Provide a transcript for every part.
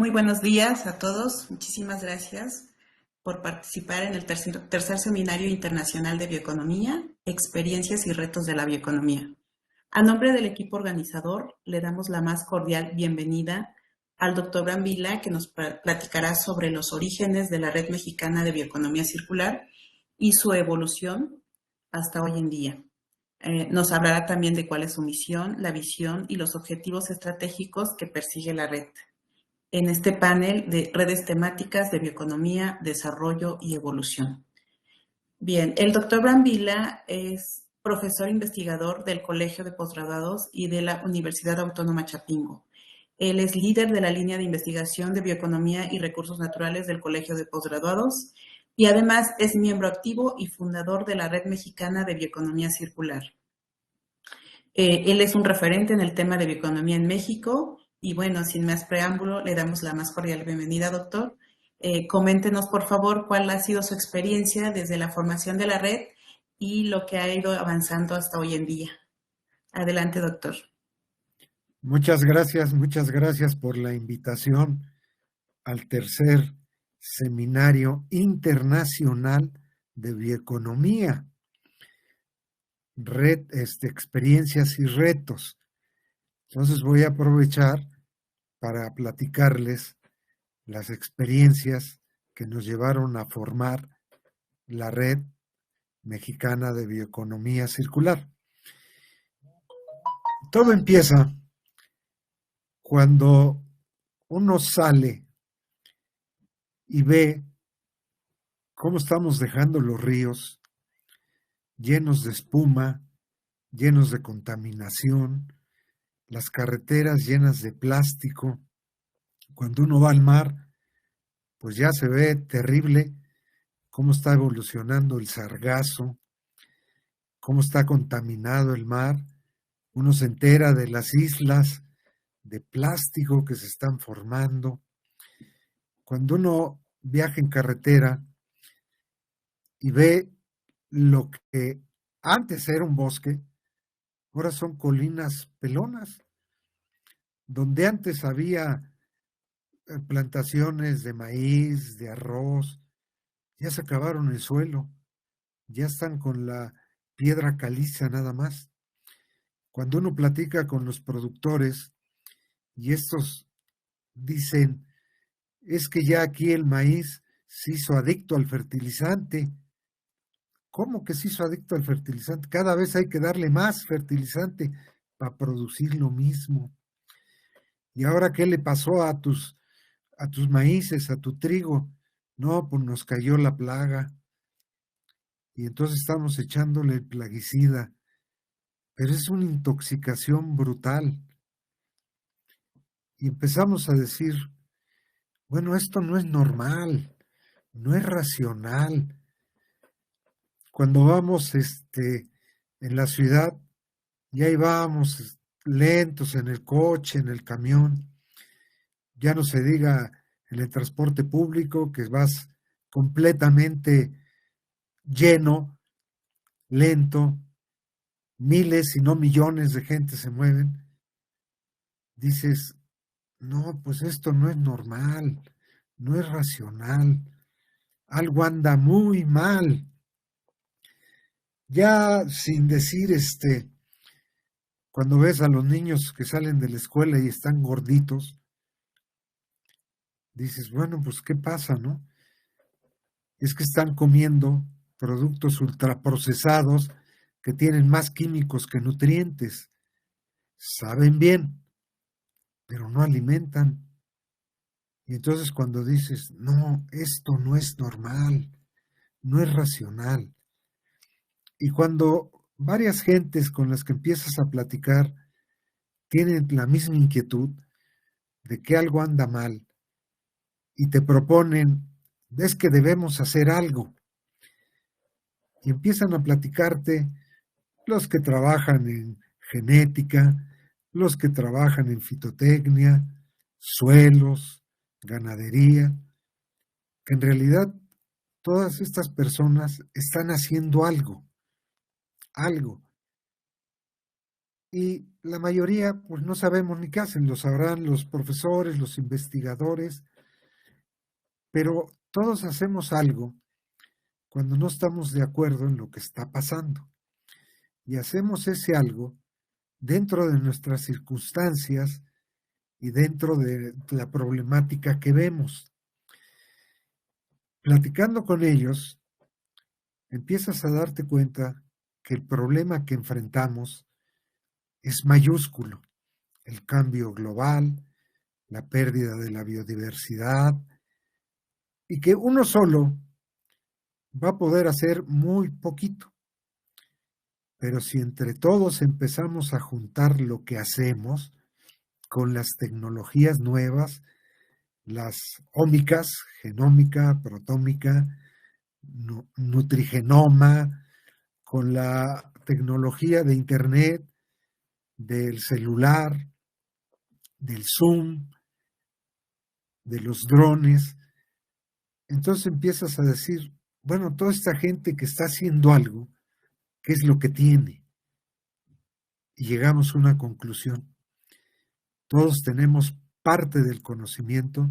Muy buenos días a todos. Muchísimas gracias por participar en el tercer Seminario Internacional de Bioeconomía, Experiencias y Retos de la Bioeconomía. A nombre del equipo organizador, le damos la más cordial bienvenida al doctor Brambila, que nos platicará sobre los orígenes de la Red Mexicana de Bioeconomía Circular y su evolución hasta hoy en día. Nos hablará también de cuál es su misión, la visión y los objetivos estratégicos que persigue la red en este panel de redes temáticas de bioeconomía, desarrollo y evolución. Bien, el doctor Brambila es profesor investigador del Colegio de Postgraduados y de la Universidad Autónoma Chapingo. Él es líder de la línea de investigación de bioeconomía y recursos naturales del Colegio de Postgraduados y además es miembro activo y fundador de la Red Mexicana de Bioeconomía Circular. Él es un referente en el tema de bioeconomía en México y bueno, sin más preámbulo, le damos la más cordial bienvenida, doctor. Coméntenos, por favor, cuál ha sido su experiencia desde la formación de la red y lo que ha ido avanzando hasta hoy en día. Adelante, doctor. Muchas gracias por la invitación al tercer Seminario Internacional de Bioeconomía, Red, Experiencias y Retos. Entonces voy a aprovechar para platicarles las experiencias que nos llevaron a formar la Red Mexicana de Bioeconomía Circular. Todo empieza cuando uno sale y ve cómo estamos dejando los ríos llenos de espuma, llenos de contaminación, las carreteras llenas de plástico. Cuando uno va al mar, pues ya se ve terrible cómo está evolucionando el sargazo, cómo está contaminado el mar. Uno se entera de las islas de plástico que se están formando. Cuando uno viaja en carretera y ve lo que antes era un bosque, ahora son colinas pelonas, donde antes había plantaciones de maíz, de arroz, ya se acabaron el suelo, ya están con la piedra caliza nada más. Cuando uno platica con los productores y estos dicen, es que ya aquí el maíz se hizo adicto al fertilizante. ¿Cómo que se hizo adicto al fertilizante? Cada vez hay que darle más fertilizante para producir lo mismo. ¿Y ahora qué le pasó a tus maíces, a tu trigo? No, pues nos cayó la plaga. Y entonces estamos echándole el plaguicida. Pero es una intoxicación brutal. Y empezamos a decir, bueno, esto no es normal, no es racional. Cuando vamos en la ciudad, y ahí vamos lentos en el coche, en el camión, ya no se diga en el transporte público que vas completamente lleno, lento, miles, si no millones de gente se mueven. Dices, no, pues esto no es normal, no es racional, algo anda muy mal. Ya sin decir, cuando ves a los niños que salen de la escuela y están gorditos, dices, bueno, pues ¿qué pasa, no? Es que están comiendo productos ultraprocesados que tienen más químicos que nutrientes. Saben bien, pero no alimentan. Y entonces cuando dices, no, esto no es normal, no es racional. Y cuando varias gentes con las que empiezas a platicar tienen la misma inquietud de que algo anda mal y te proponen, ves que debemos hacer algo, y empiezan a platicarte los que trabajan en genética, los que trabajan en fitotecnia, suelos, ganadería, que en realidad todas estas personas están haciendo algo, y la mayoría pues no sabemos ni qué hacen, lo sabrán los profesores, los investigadores, pero todos hacemos algo cuando no estamos de acuerdo en lo que está pasando. Y hacemos ese algo dentro de nuestras circunstancias y dentro de la problemática que vemos. Platicando con ellos, empiezas a darte cuenta que el problema que enfrentamos es mayúsculo. El cambio global, la pérdida de la biodiversidad, y que uno solo va a poder hacer muy poquito. Pero si entre todos empezamos a juntar lo que hacemos con las tecnologías nuevas, las ómicas, genómica, protómica, nutrigenoma, con la tecnología de Internet, del celular, del Zoom, de los drones, entonces empiezas a decir, bueno, toda esta gente que está haciendo algo, ¿qué es lo que tiene? Y llegamos a una conclusión. Todos tenemos parte del conocimiento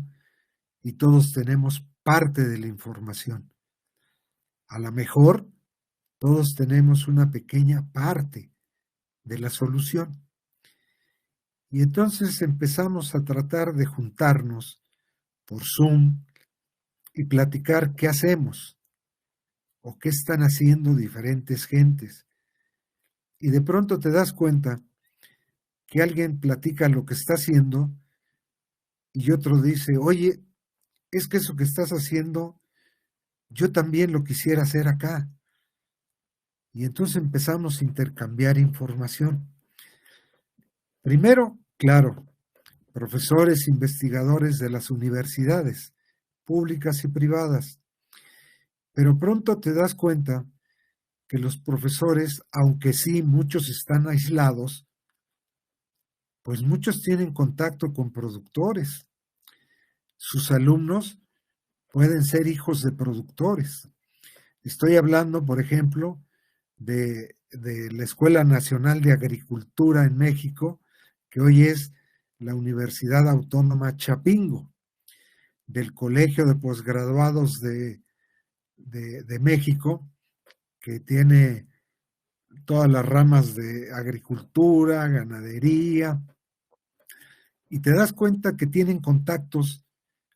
y todos tenemos parte de la información. A lo mejor todos tenemos una pequeña parte de la solución. Y entonces empezamos a tratar de juntarnos por Zoom y platicar qué hacemos o qué están haciendo diferentes gentes. Y de pronto te das cuenta que alguien platica lo que está haciendo y otro dice, oye, es que eso que estás haciendo, yo también lo quisiera hacer acá. Y entonces empezamos a intercambiar información. Primero, claro, profesores, investigadores de las universidades, públicas y privadas. Pero pronto te das cuenta que los profesores, aunque sí muchos están aislados, pues muchos tienen contacto con productores. Sus alumnos pueden ser hijos de productores. Estoy hablando, por ejemplo, de la Escuela Nacional de Agricultura en México, que hoy es la Universidad Autónoma Chapingo, del Colegio de Posgraduados de México, que tiene todas las ramas de agricultura, ganadería, y te das cuenta que tienen contactos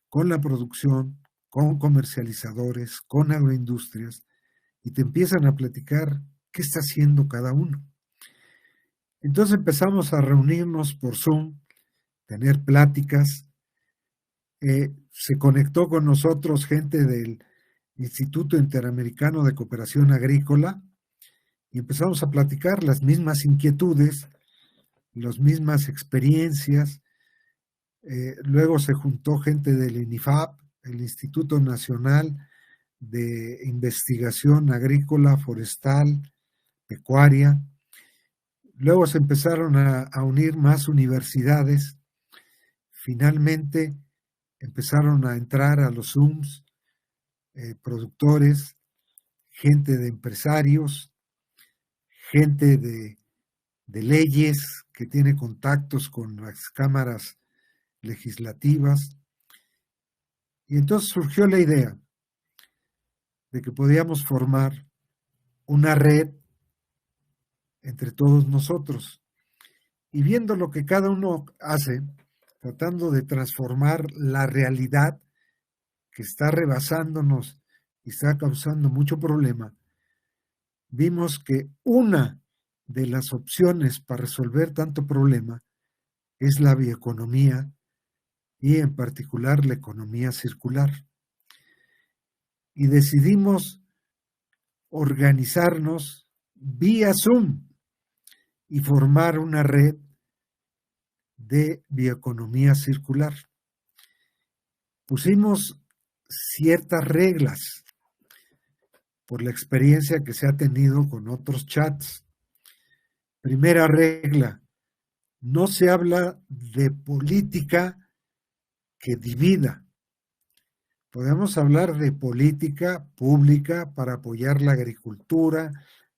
con la producción, con comercializadores, con agroindustrias, y te empiezan a platicar qué está haciendo cada uno. Entonces empezamos a reunirnos por Zoom, tener pláticas. Se conectó con nosotros gente del Instituto Interamericano de Cooperación Agrícola y empezamos a platicar las mismas inquietudes, las mismas experiencias. Luego se juntó gente del INIFAP, el Instituto Nacional de Investigación Agrícola, Forestal, Pecuaria. Luego se empezaron a unir más universidades. Finalmente empezaron a entrar a los Zooms productores, gente de empresarios, gente de leyes que tiene contactos con las cámaras legislativas. Y entonces surgió la idea de que podíamos formar una red entre todos nosotros. Y viendo lo que cada uno hace, tratando de transformar la realidad que está rebasándonos y está causando mucho problema, vimos que una de las opciones para resolver tanto problema es la bioeconomía y en particular la economía circular. Y decidimos organizarnos vía Zoom y formar una red de bioeconomía circular. Pusimos ciertas reglas por la experiencia que se ha tenido con otros chats. Primera regla, no se habla de política que divida. Podemos hablar de política pública para apoyar la agricultura,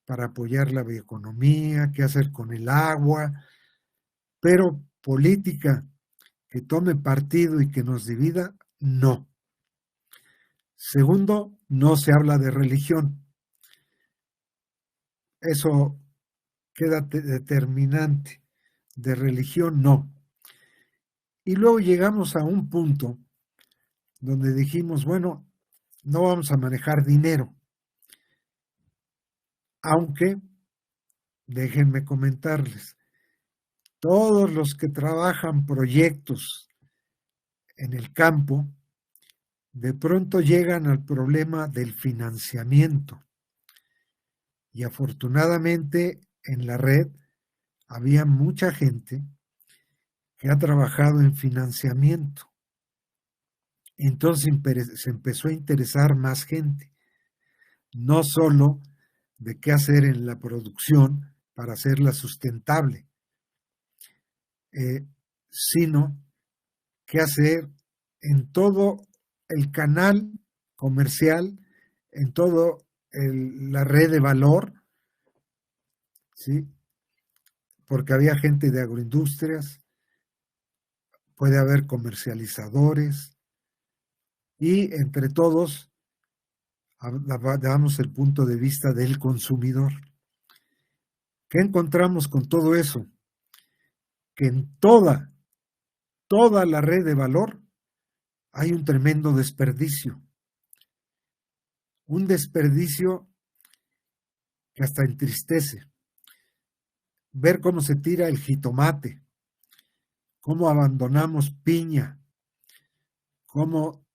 para apoyar la bioeconomía, qué hacer con el agua, pero política que tome partido y que nos divida, no. Segundo, no se habla de religión. Eso queda determinante. De religión, no. Y luego llegamos a un punto donde dijimos, bueno, no vamos a manejar dinero. Aunque, déjenme comentarles, todos los que trabajan proyectos en el campo, de pronto llegan al problema del financiamiento. Y afortunadamente en la red había mucha gente que ha trabajado en financiamiento. Entonces se empezó a interesar más gente, no solo de qué hacer en la producción para hacerla sustentable, sino qué hacer en todo el canal comercial, en toda la red de valor, ¿sí? Porque había gente de agroindustrias, puede haber comercializadores, y entre todos damos el punto de vista del consumidor. ¿Qué encontramos con todo eso? Que en toda la red de valor hay un tremendo desperdicio. Un desperdicio que hasta entristece. Ver cómo se tira el jitomate, cómo abandonamos piña, cómo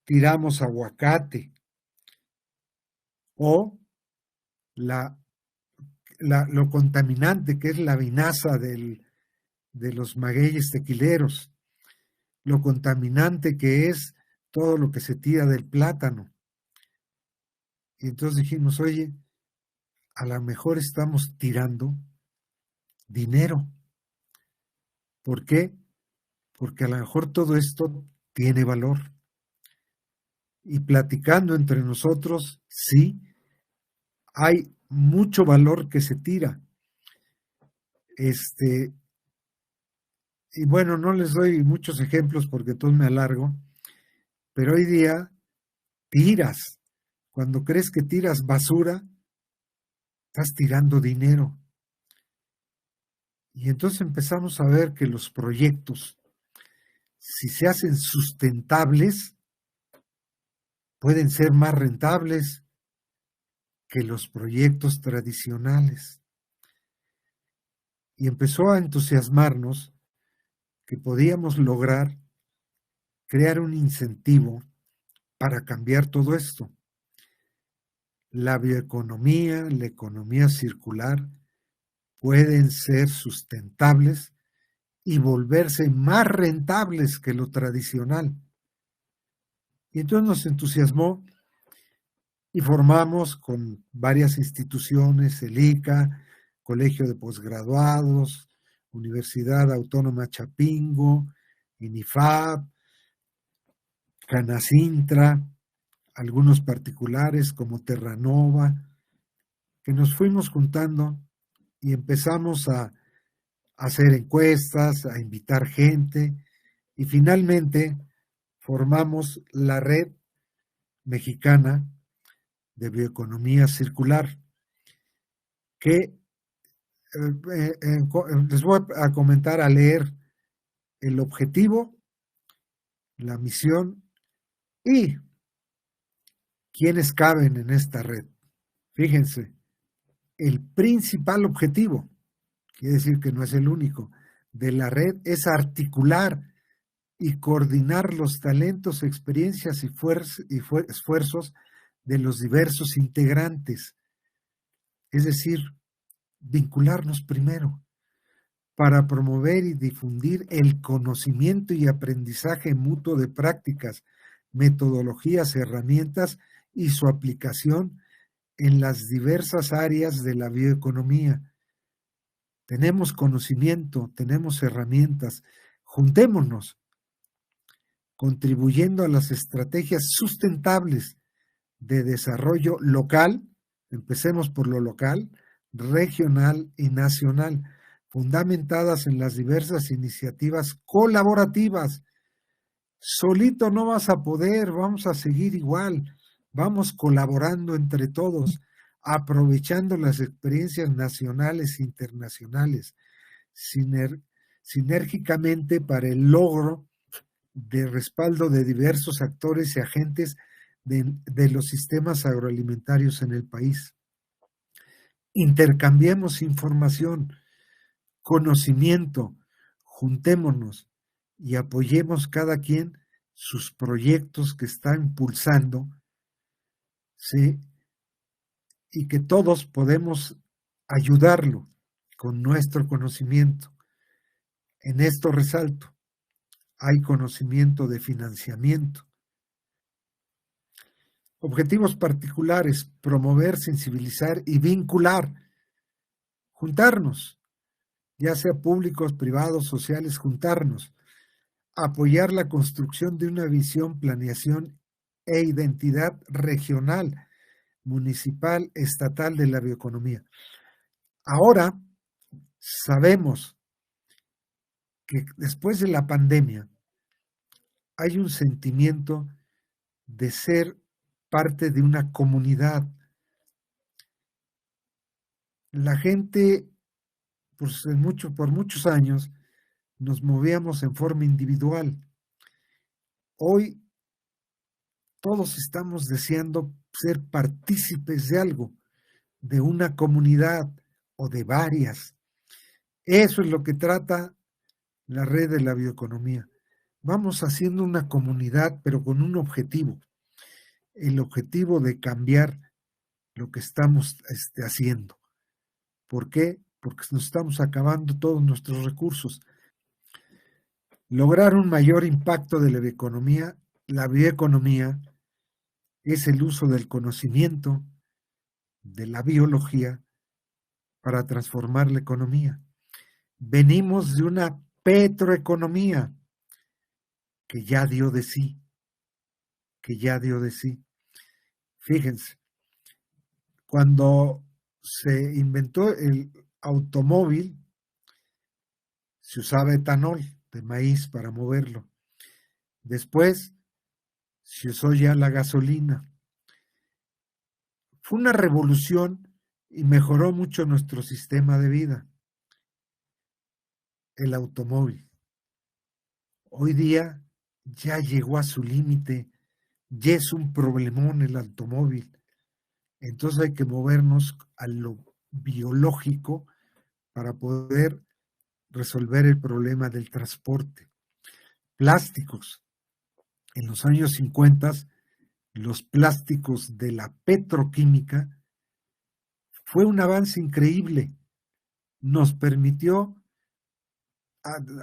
tiramos aguacate, o lo contaminante que es la vinaza de los magueyes tequileros, lo contaminante que es todo lo que se tira del plátano. Y entonces dijimos, oye, a lo mejor estamos tirando dinero. ¿Por qué? Porque a lo mejor todo esto tiene valor. Y platicando entre nosotros, sí, hay mucho valor que se tira. Y bueno, no les doy muchos ejemplos porque todo me alargo, pero hoy día tiras. Cuando crees que tiras basura, estás tirando dinero. Y entonces empezamos a ver que los proyectos, si se hacen sustentables, pueden ser más rentables que los proyectos tradicionales. Y empezó a entusiasmarnos que podíamos lograr crear un incentivo para cambiar todo esto. La bioeconomía, la economía circular pueden ser sustentables y volverse más rentables que lo tradicional. Y entonces nos entusiasmó y formamos con varias instituciones, el ICA, Colegio de Posgraduados, Universidad Autónoma Chapingo, INIFAP, Canacintra, algunos particulares como Terranova, que nos fuimos juntando y empezamos a hacer encuestas, a invitar gente, y finalmente formamos la Red Mexicana de Bioeconomía Circular, que les voy a comentar, a leer el objetivo, la misión y quiénes caben en esta red. Fíjense, el principal objetivo, quiere decir que no es el único, de la red es articular y coordinar los talentos, experiencias y esfuerzos de los diversos integrantes. Es decir, vincularnos primero para promover y difundir el conocimiento y aprendizaje mutuo de prácticas, metodologías, herramientas y su aplicación en las diversas áreas de la bioeconomía. Tenemos conocimiento, tenemos herramientas, juntémonos, contribuyendo a las estrategias sustentables de desarrollo local Empecemos por lo local, regional y nacional, fundamentadas en las diversas iniciativas colaborativas. Solito no vas a poder, vamos a seguir igual, vamos colaborando entre todos, aprovechando las experiencias nacionales e internacionales, sinérgicamente para el logro de respaldo de diversos actores y agentes de los sistemas agroalimentarios en el país. Intercambiemos información, conocimiento, juntémonos y apoyemos cada quien sus proyectos que está impulsando, ¿sí? Y que todos podemos ayudarlo con nuestro conocimiento. En esto resalto, hay conocimiento de financiamiento. Objetivos particulares: promover, sensibilizar y vincular. Juntarnos, ya sea públicos, privados, sociales, juntarnos. Apoyar la construcción de una visión, planeación e identidad regional, municipal, estatal de la bioeconomía. Ahora sabemos que después de la pandemia hay un sentimiento de ser parte de una comunidad. La gente, pues, por muchos años, nos movíamos en forma individual. Hoy todos estamos deseando ser partícipes de algo, de una comunidad o de varias. Eso es lo que trata la red de la bioeconomía. Vamos haciendo una comunidad, pero con un objetivo, el objetivo de cambiar lo que estamos haciendo. ¿Por qué? Porque nos estamos acabando todos nuestros recursos. Lograr un mayor impacto de la bioeconomía. La bioeconomía es el uso del conocimiento, de la biología, para transformar la economía. Venimos de una petroeconomía que ya dio de sí, Fíjense, cuando se inventó el automóvil, se usaba etanol de maíz para moverlo. Después se usó ya la gasolina. Fue una revolución y mejoró mucho nuestro sistema de vida, el automóvil. Hoy día ya llegó a su límite, ya es un problemón el automóvil. Entonces hay que movernos a lo biológico para poder resolver el problema del transporte. Plásticos. En los años 50, los plásticos de la petroquímica fue un avance increíble. Nos permitió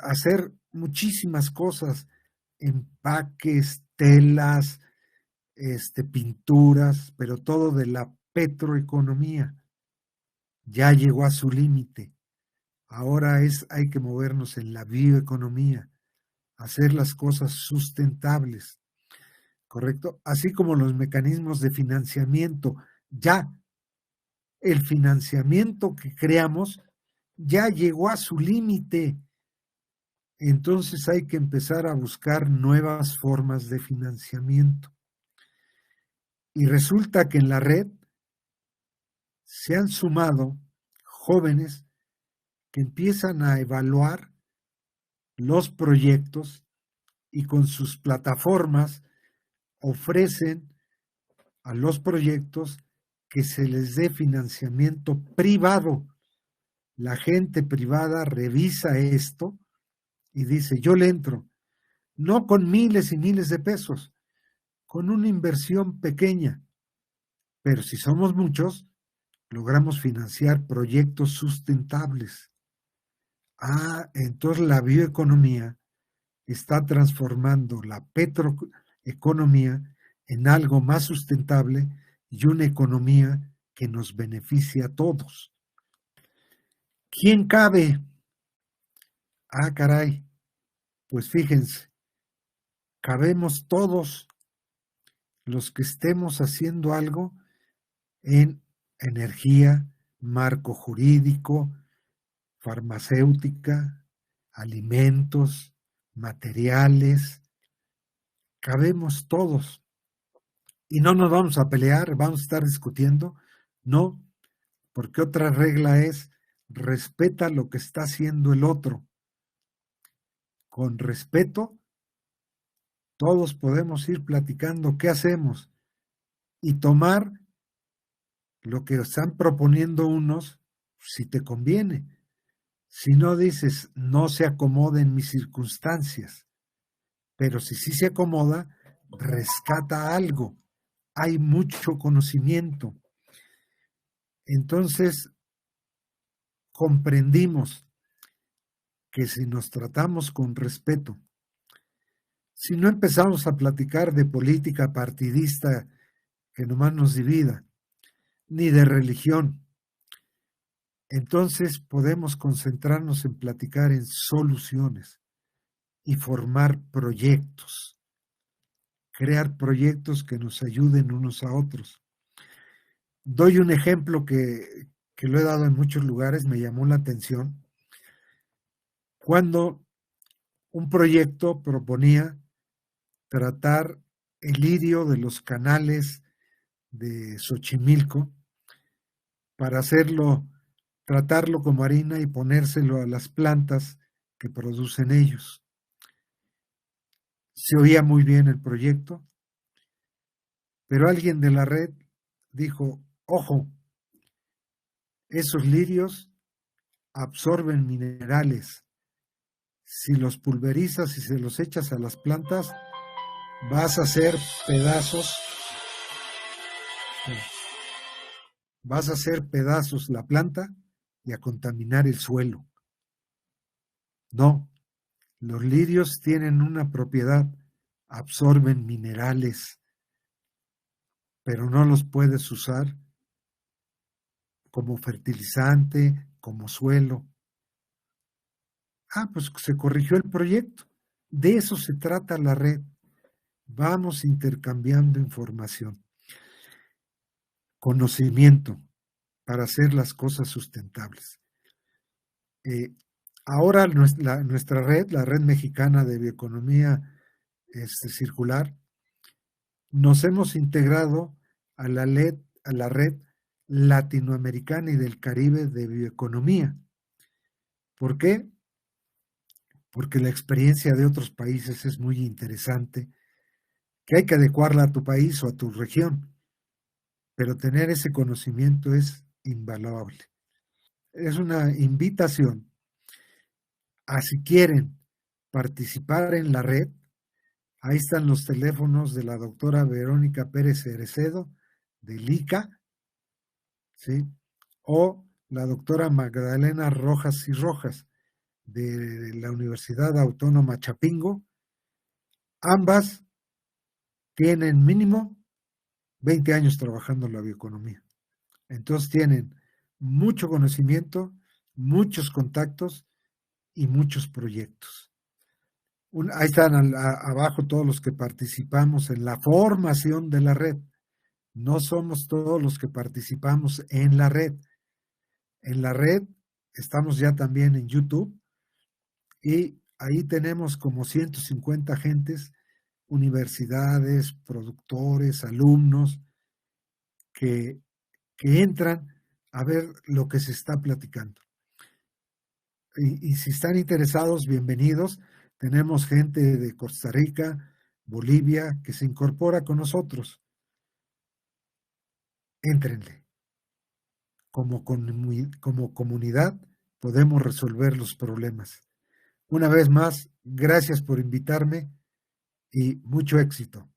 hacer muchísimas cosas, empaques, telas, pinturas, pero todo de la petroeconomía. Ya llegó a su límite. Ahora hay que movernos en la bioeconomía, hacer las cosas sustentables, ¿correcto? Así como los mecanismos de financiamiento. Ya el financiamiento que creamos ya llegó a su límite. Entonces hay que empezar a buscar nuevas formas de financiamiento. Y resulta que en la red se han sumado jóvenes que empiezan a evaluar los proyectos y con sus plataformas ofrecen a los proyectos que se les dé financiamiento privado. La gente privada revisa esto y dice, yo le entro, no con miles y miles de pesos, con una inversión pequeña, pero si somos muchos, logramos financiar proyectos sustentables. Entonces la bioeconomía está transformando la petroeconomía en algo más sustentable y una economía que nos beneficia a todos. ¿Quién cabe? Caray, pues fíjense, cabemos todos los que estemos haciendo algo en energía, marco jurídico, farmacéutica, alimentos, materiales. Cabemos todos. Y no nos vamos a pelear, vamos a estar discutiendo. No, porque otra regla es respeta lo que está haciendo el otro. Con respeto, todos podemos ir platicando qué hacemos y tomar lo que están proponiendo unos si te conviene. Si no dices, no se acomoda en mis circunstancias, pero si sí se acomoda, rescata algo. Hay mucho conocimiento. Entonces, comprendimos que si nos tratamos con respeto, si no empezamos a platicar de política partidista que nomás nos divida, ni de religión, entonces podemos concentrarnos en platicar en soluciones y formar proyectos, crear proyectos que nos ayuden unos a otros. Doy un ejemplo que lo he dado en muchos lugares, me llamó la atención, cuando un proyecto proponía tratar el lirio de los canales de Xochimilco para tratarlo como harina y ponérselo a las plantas que producen ellos. Se oía muy bien el proyecto, pero alguien de la red dijo, ojo, esos lirios absorben minerales. Si los pulverizas y se los echas a las plantas, vas a hacer pedazos la planta y a contaminar el suelo. No, los lirios tienen una propiedad, absorben minerales, pero no los puedes usar como fertilizante, como suelo. Pues se corrigió el proyecto. De eso se trata la red. Vamos intercambiando información, conocimiento para hacer las cosas sustentables. Ahora nuestra red, la Red Mexicana de Bioeconomía Circular, nos hemos integrado a la red latinoamericana y del Caribe de bioeconomía. ¿Por qué? Porque la experiencia de otros países es muy interesante, que hay que adecuarla a tu país o a tu región, pero tener ese conocimiento es invaluable. Es una invitación a si quieren participar en la red, ahí están los teléfonos de la doctora Verónica Pérez Cerecedo, del ICA, ¿sí? O la doctora Magdalena Rojas y Rojas, de la Universidad Autónoma Chapingo. Ambas tienen mínimo 20 años trabajando en la bioeconomía. Entonces tienen mucho conocimiento, muchos contactos y muchos proyectos. Ahí están abajo todos los que participamos en la formación de la red. No somos todos los que participamos en la red. En la red estamos ya también en YouTube y ahí tenemos como 150 gentes, universidades, productores, alumnos, que entran a ver lo que se está platicando. Y si están interesados, bienvenidos. Tenemos gente de Costa Rica, Bolivia, que se incorpora con nosotros. Éntrenle. Como comunidad podemos resolver los problemas. Una vez más, gracias por invitarme y mucho éxito.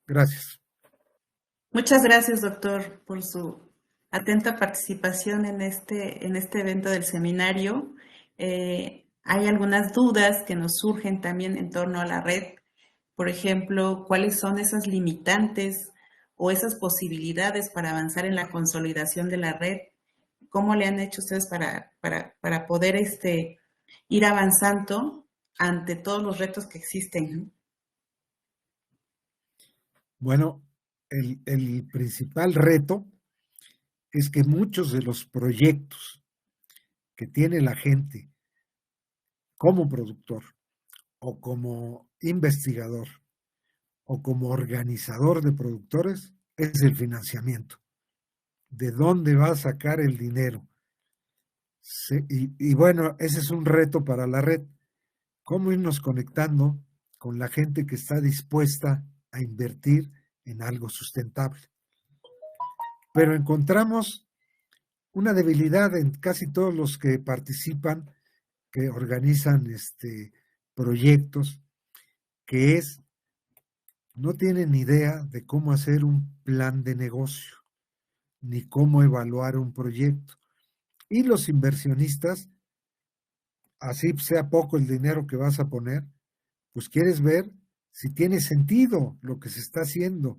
Gracias. Muchas gracias, doctor, por su atenta participación en este evento del seminario. Hay algunas dudas que nos surgen también en torno a la red. Por ejemplo, ¿cuáles son esas limitantes o esas posibilidades para avanzar en la consolidación de la red? ¿Cómo le han hecho ustedes para poder ir avanzando ante todos los retos que existen? Bueno, el principal reto es que muchos de los proyectos que tiene la gente como productor o como investigador o como organizador de productores es el financiamiento. ¿De dónde va a sacar el dinero? Y bueno, ese es un reto para la red. ¿Cómo irnos conectando con la gente que está dispuesta a invertir en algo sustentable? Pero encontramos una debilidad en casi todos los que participan, que organizan proyectos, que es, no tienen idea de cómo hacer un plan de negocio, ni cómo evaluar un proyecto. Y los inversionistas, así sea poco el dinero que vas a poner, pues quieres ver si tiene sentido lo que se está haciendo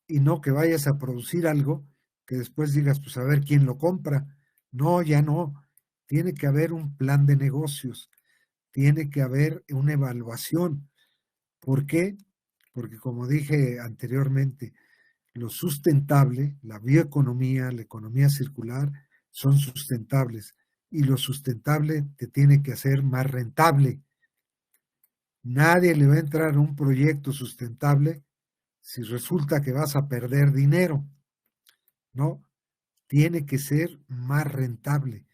y no que vayas a producir algo que después digas, pues a ver quién lo compra. No, ya no. Tiene que haber un plan de negocios, tiene que haber una evaluación. ¿Por qué? Porque como dije anteriormente, lo sustentable, la bioeconomía, la economía circular, son sustentables y lo sustentable te tiene que hacer más rentable. Nadie le va a entrar a un proyecto sustentable si resulta que vas a perder dinero, ¿no? Tiene que ser más rentable.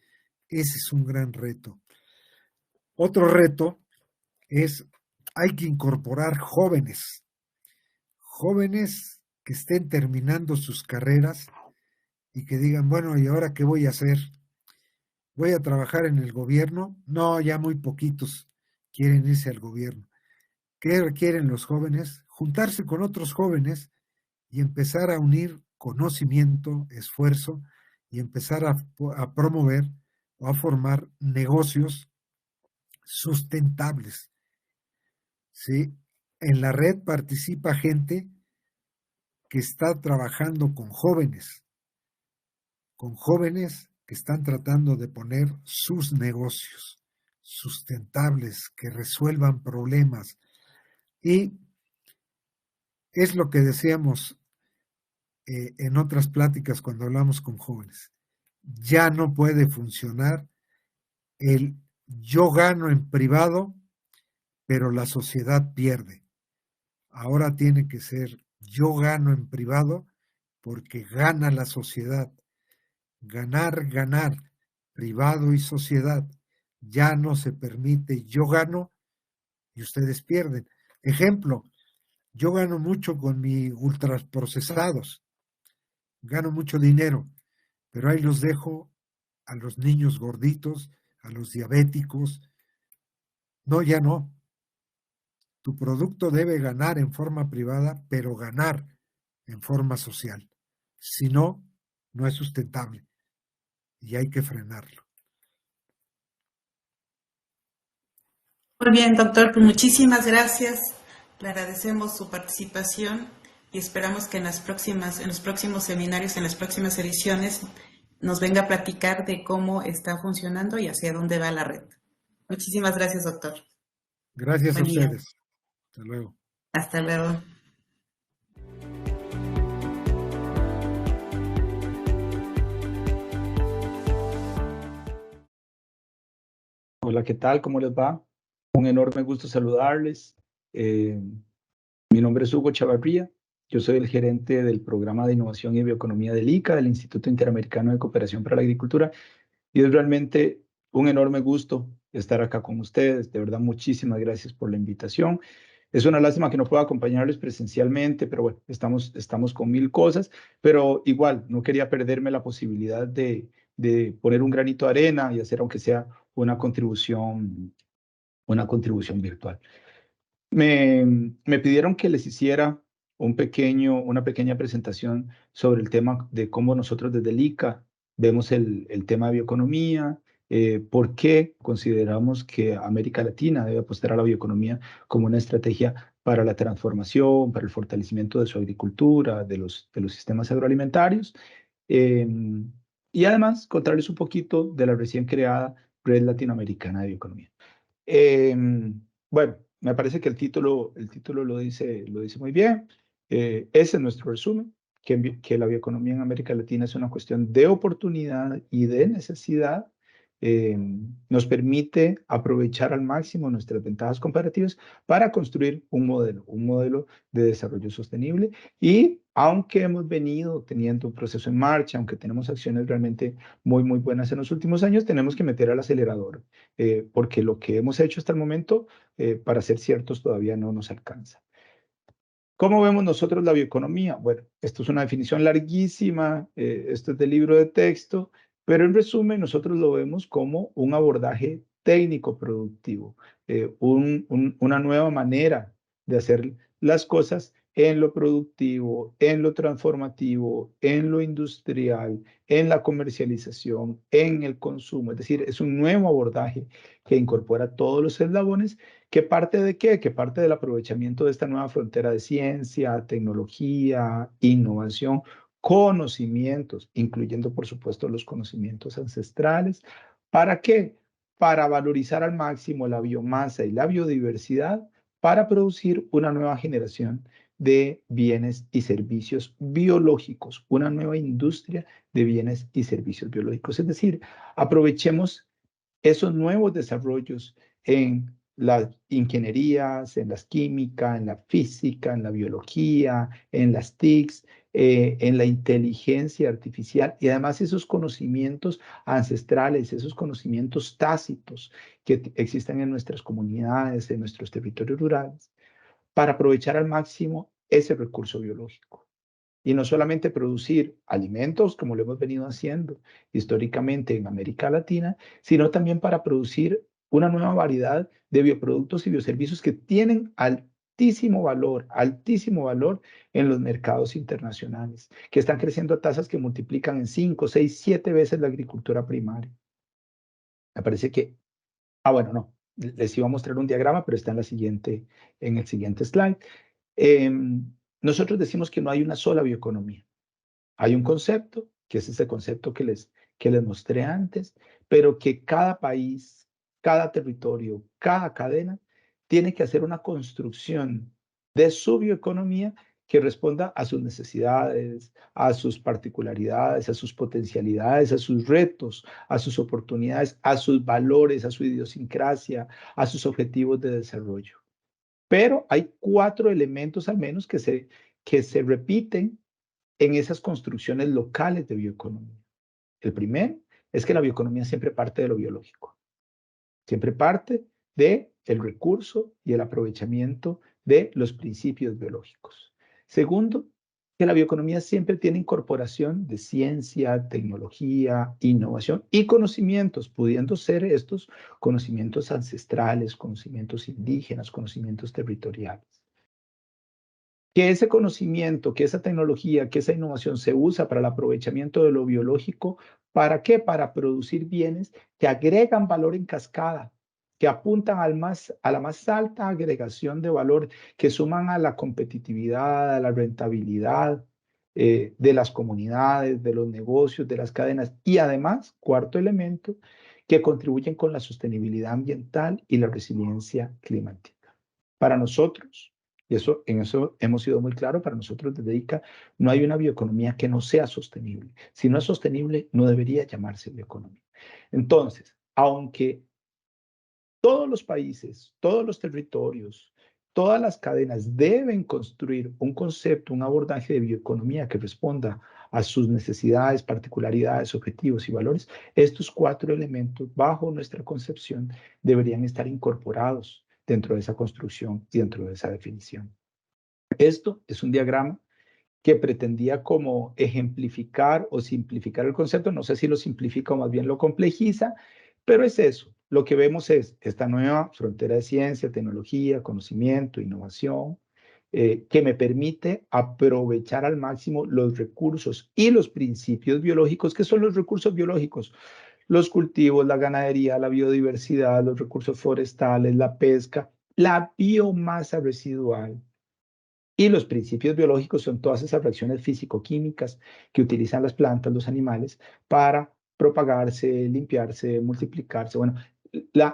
Ese es un gran reto. Otro reto es, hay que incorporar jóvenes que estén terminando sus carreras y que digan, bueno, ¿y ahora qué voy a hacer? ¿Voy a trabajar en el gobierno? No, ya muy poquitos quieren irse al gobierno. ¿Qué requieren los jóvenes? Juntarse con otros jóvenes y empezar a unir conocimiento, esfuerzo y empezar a promover o a formar negocios sustentables. ¿Sí? En la red participa gente que está trabajando con jóvenes que están tratando de poner sus negocios sustentables, que resuelvan problemas. Y es lo que decíamos en otras pláticas cuando hablamos con jóvenes. Ya no puede funcionar el yo gano en privado, pero la sociedad pierde. Ahora tiene que ser yo gano en privado porque gana la sociedad. Ganar, ganar, privado y sociedad. Ya no se permite yo gano y ustedes pierden. Ejemplo, yo gano mucho con mis ultraprocesados, gano mucho dinero, pero ahí los dejo a los niños gorditos, a los diabéticos. No, ya no. Tu producto debe ganar en forma privada, pero ganar en forma social. Si no, no es sustentable y hay que frenarlo. Muy bien, doctor, pues muchísimas gracias. Le agradecemos su participación y esperamos que en los próximos seminarios, en las próximas ediciones, nos venga a platicar de cómo está funcionando y hacia dónde va la red. Muchísimas gracias, doctor. Gracias a Buen día. ustedes. Hasta luego. Hasta luego. Hola, ¿qué tal? ¿Cómo les va? Un enorme gusto saludarles. Mi nombre es Hugo Chavarría. Yo soy el gerente del programa de innovación y bioeconomía del ICA, del Instituto Interamericano de Cooperación para la Agricultura. Y es realmente un enorme gusto estar acá con ustedes. De verdad, muchísimas gracias por la invitación. Es una lástima que no pueda acompañarles presencialmente, pero bueno, estamos con mil cosas. Pero igual, no quería perderme la posibilidad de poner un granito de arena y hacer, aunque sea una contribución virtual. Me pidieron que les hiciera una pequeña presentación sobre el tema de cómo nosotros desde el ICA vemos el tema de bioeconomía, por qué consideramos que América Latina debe apostar a la bioeconomía como una estrategia para la transformación, para el fortalecimiento de su agricultura, de los sistemas agroalimentarios, eh, y además contarles un poquito de la recién creada Red Latinoamericana de Bioeconomía. Eh, bueno, me parece que el título lo dice muy bien. Ese es nuestro resumen. que la bioeconomía en América Latina es una cuestión de oportunidad y de necesidad. Nos permite aprovechar al máximo nuestras ventajas comparativas para construir un modelo de desarrollo sostenible. Y aunque hemos venido teniendo un proceso en marcha, aunque tenemos acciones realmente muy buenas en los últimos años, tenemos que meter al acelerador, porque lo que hemos hecho hasta el momento, para ser ciertos, todavía no nos alcanza. ¿Cómo vemos nosotros la bioeconomía? Bueno, esto es una definición larguísima, esto es del libro de texto, pero en resumen nosotros lo vemos como un abordaje técnico productivo, una nueva manera de hacer las cosas en lo productivo, en lo transformativo, en lo industrial, en la comercialización, en el consumo. Es decir, es un nuevo abordaje que incorpora todos los eslabones. ¿Qué parte de qué? Que parte del aprovechamiento de esta nueva frontera de ciencia, tecnología, innovación, conocimientos, incluyendo por supuesto los conocimientos ancestrales. ¿Para qué? Para valorizar al máximo la biomasa y la biodiversidad para producir una nueva generación de bienes y servicios biológicos, una nueva industria de bienes y servicios biológicos. Es decir, aprovechemos esos nuevos desarrollos en las ingenierías, en las químicas, en la física, en la biología, en las TICs, en la inteligencia artificial y además esos conocimientos ancestrales, esos conocimientos tácitos que existen en nuestras comunidades, en nuestros territorios rurales, para aprovechar al máximo ese recurso biológico. Y no solamente producir alimentos, como lo hemos venido haciendo históricamente en América Latina, sino también para producir una nueva variedad de bioproductos y bioservicios que tienen altísimo valor en los mercados internacionales, que están creciendo a tasas que multiplican en 5, 6, 7 veces la agricultura primaria. Me parece que, bueno, no, les iba a mostrar un diagrama, pero está en el siguiente slide. Nosotros decimos que no hay una sola bioeconomía. Hay un concepto, que es ese concepto que les mostré antes, pero que cada país, cada territorio, cada cadena tiene que hacer una construcción de su bioeconomía que responda a sus necesidades, a sus particularidades, a sus potencialidades, a sus retos, a sus oportunidades, a sus valores, a su idiosincrasia, a sus objetivos de desarrollo. Pero hay 4 elementos al menos que se repiten en esas construcciones locales de bioeconomía. El primero es que la bioeconomía siempre parte de lo biológico, siempre parte del recurso y el aprovechamiento de los principios biológicos. Segundo, que la bioeconomía siempre tiene incorporación de ciencia, tecnología, innovación y conocimientos, pudiendo ser estos conocimientos ancestrales, conocimientos indígenas, conocimientos territoriales. Que ese conocimiento, que esa tecnología, que esa innovación se usa para el aprovechamiento de lo biológico, ¿para qué? Para producir bienes que agregan valor en cascada, que apuntan a la más alta agregación de valor, que suman a la competitividad, a la rentabilidad de las comunidades, de los negocios, de las cadenas. Y además, cuarto elemento, que contribuyen con la sostenibilidad ambiental y la resiliencia climática. Para nosotros, y en eso hemos sido muy claros, para nosotros desde ICA no hay una bioeconomía que no sea sostenible. Si no es sostenible, no debería llamarse bioeconomía. Entonces, aunque todos los países, todos los territorios, todas las cadenas deben construir un concepto, un abordaje de bioeconomía que responda a sus necesidades, particularidades, objetivos y valores, estos 4 elementos, bajo nuestra concepción, deberían estar incorporados dentro de esa construcción y dentro de esa definición. Esto es un diagrama que pretendía como ejemplificar o simplificar el concepto. No sé si lo simplifica o más bien lo complejiza, pero es eso. Lo que vemos es esta nueva frontera de ciencia, tecnología, conocimiento, innovación, que me permite aprovechar al máximo los recursos y los principios biológicos. ¿Qué son los recursos biológicos? Los cultivos, la ganadería, la biodiversidad, los recursos forestales, la pesca, la biomasa residual. Y los principios biológicos son todas esas reacciones físico-químicas que utilizan las plantas, los animales, para propagarse, limpiarse, multiplicarse. Bueno,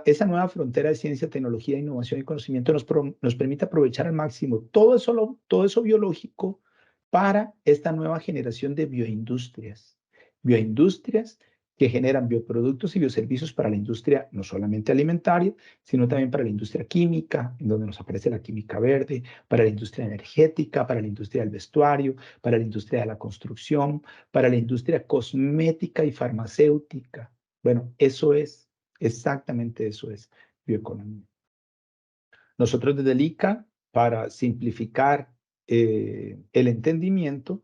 esa nueva frontera de ciencia, tecnología, innovación y conocimiento nos permite aprovechar al máximo todo eso biológico para esta nueva generación de bioindustrias. Bioindustrias que generan bioproductos y bioservicios para la industria no solamente alimentaria, sino también para la industria química, en donde nos aparece la química verde, para la industria energética, para la industria del vestuario, para la industria de la construcción, para la industria cosmética y farmacéutica. Bueno, eso es, exactamente eso es bioeconomía. Nosotros desde el ICA, para simplificar el entendimiento,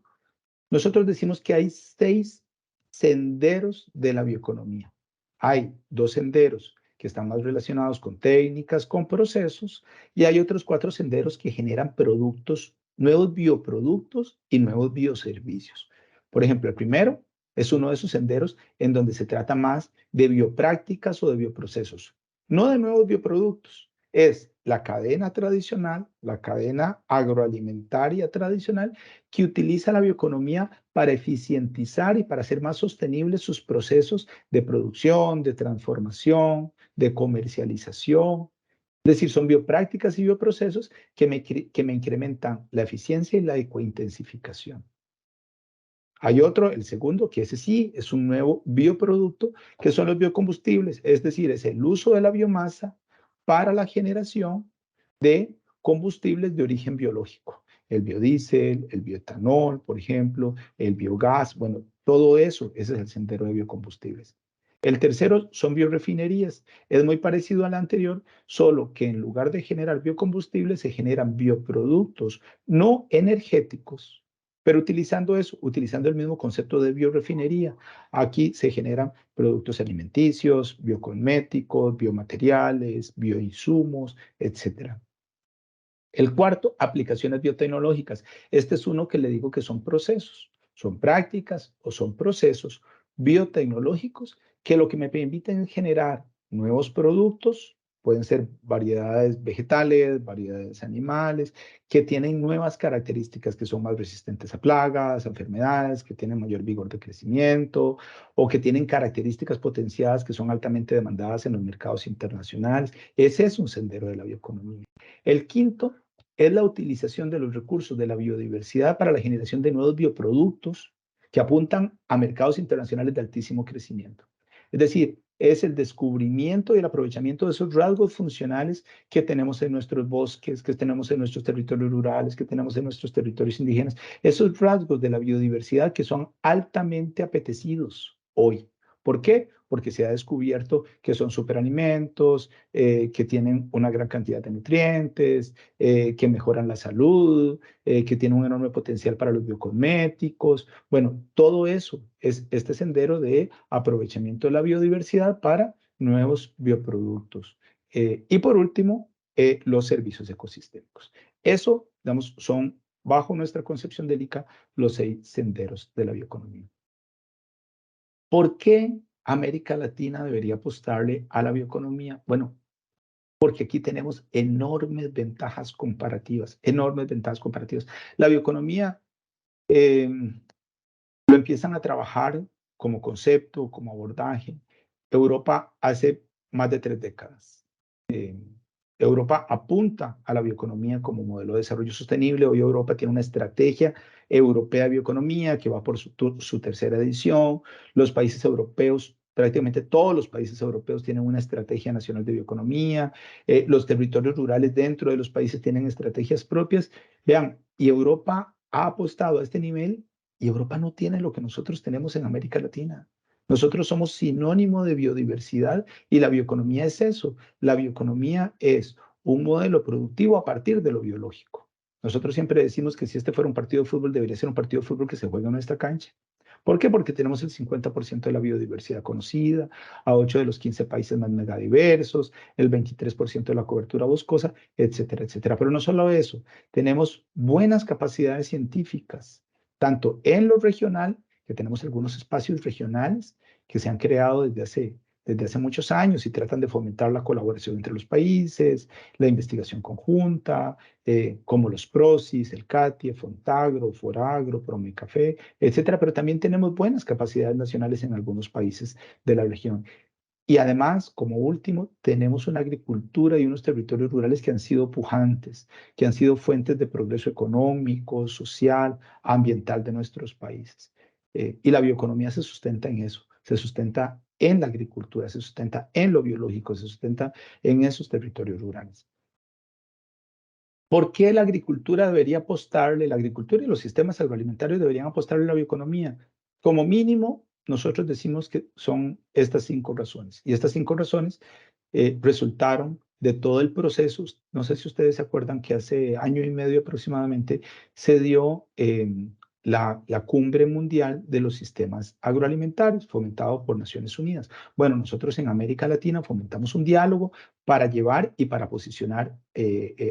nosotros decimos que hay 6 senderos de la bioeconomía. Hay 2 senderos que están más relacionados con técnicas, con procesos, y hay otros 4 senderos que generan productos, nuevos bioproductos y nuevos bioservicios. Por ejemplo, el primero es uno de esos senderos en donde se trata más de bioprácticas o de bioprocesos, no de nuevos bioproductos. Es la cadena tradicional, la cadena agroalimentaria tradicional, que utiliza la bioeconomía para eficientizar y para hacer más sostenibles sus procesos de producción, de transformación, de comercialización. Es decir, son bioprácticas y bioprocesos que me incrementan la eficiencia y la ecointensificación. Hay otro, el segundo, que ese sí es un nuevo bioproducto, que son los biocombustibles, es decir, es el uso de la biomasa para la generación de combustibles de origen biológico. El biodiesel, el bioetanol, por ejemplo, el biogás, bueno, todo eso, ese es el sendero de biocombustibles. El tercero son biorefinerías. Es muy parecido al anterior, solo que en lugar de generar biocombustibles, se generan bioproductos no energéticos, pero utilizando eso, utilizando el mismo concepto de biorefinería. Aquí se generan productos alimenticios, biocosméticos, biomateriales, bioinsumos, etc. El cuarto, aplicaciones biotecnológicas. Este es uno que le digo que son procesos, son prácticas o son procesos biotecnológicos que lo que me permiten es generar nuevos productos, pueden ser variedades vegetales, variedades animales, que tienen nuevas características, que son más resistentes a plagas, a enfermedades, que tienen mayor vigor de crecimiento o que tienen características potenciadas que son altamente demandadas en los mercados internacionales. Ese es un sendero de la bioeconomía. El quinto es la utilización de los recursos de la biodiversidad para la generación de nuevos bioproductos que apuntan a mercados internacionales de altísimo crecimiento. Es decir, es el descubrimiento y el aprovechamiento de esos rasgos funcionales que tenemos en nuestros bosques, que tenemos en nuestros territorios rurales, que tenemos en nuestros territorios indígenas, esos rasgos de la biodiversidad que son altamente apetecidos hoy. ¿Por qué? Porque se ha descubierto que son superalimentos, que tienen una gran cantidad de nutrientes, que mejoran la salud, que tienen un enorme potencial para los biocosméticos. Bueno, todo eso es este sendero de aprovechamiento de la biodiversidad para nuevos bioproductos. Y por último, los servicios ecosistémicos. Eso, digamos, son, bajo nuestra concepción de ICA, los 6 senderos de la bioeconomía. ¿Por qué América Latina debería apostarle a la bioeconomía? Bueno, porque aquí tenemos enormes ventajas comparativas, enormes ventajas comparativas. La bioeconomía lo empiezan a trabajar como concepto, como abordaje. Europa hace más de 3 décadas. Europa apunta a la bioeconomía como modelo de desarrollo sostenible. Hoy Europa tiene una estrategia europea de bioeconomía que va por su tercera edición. Los países europeos, prácticamente todos los países europeos tienen una estrategia nacional de bioeconomía. Los territorios rurales dentro de los países tienen estrategias propias. Vean, y Europa ha apostado a este nivel y Europa no tiene lo que nosotros tenemos en América Latina. Nosotros somos sinónimo de biodiversidad y la bioeconomía es eso. La bioeconomía es un modelo productivo a partir de lo biológico. Nosotros siempre decimos que si este fuera un partido de fútbol, debería ser un partido de fútbol que se juega en nuestra cancha. ¿Por qué? Porque tenemos el 50% de la biodiversidad conocida, a 8 de los 15 países más megadiversos, el 23% de la cobertura boscosa, etcétera, etcétera. Pero no solo eso, tenemos buenas capacidades científicas, tanto en lo regional, que tenemos algunos espacios regionales que se han creado desde hace muchos años y tratan de fomentar la colaboración entre los países, la investigación conjunta, como los PROCIS, el CATIE, Fontagro, Foragro, Promecafé, etcétera, pero también tenemos buenas capacidades nacionales en algunos países de la región. Y además, como último, tenemos una agricultura y unos territorios rurales que han sido pujantes, que han sido fuentes de progreso económico, social, ambiental de nuestros países. Y la bioeconomía se sustenta en eso, se sustenta en la agricultura, se sustenta en lo biológico, se sustenta en esos territorios rurales. ¿Por qué la agricultura debería apostarle, la agricultura y los sistemas agroalimentarios deberían apostarle a la bioeconomía? Como mínimo, nosotros decimos que son estas 5 razones. Y estas 5 razones resultaron de todo el proceso. No sé si ustedes se acuerdan que hace año y medio aproximadamente se dio la cumbre mundial de los sistemas agroalimentarios, fomentado por Naciones Unidas. Bueno, nosotros en América Latina fomentamos un diálogo para llevar y para posicionar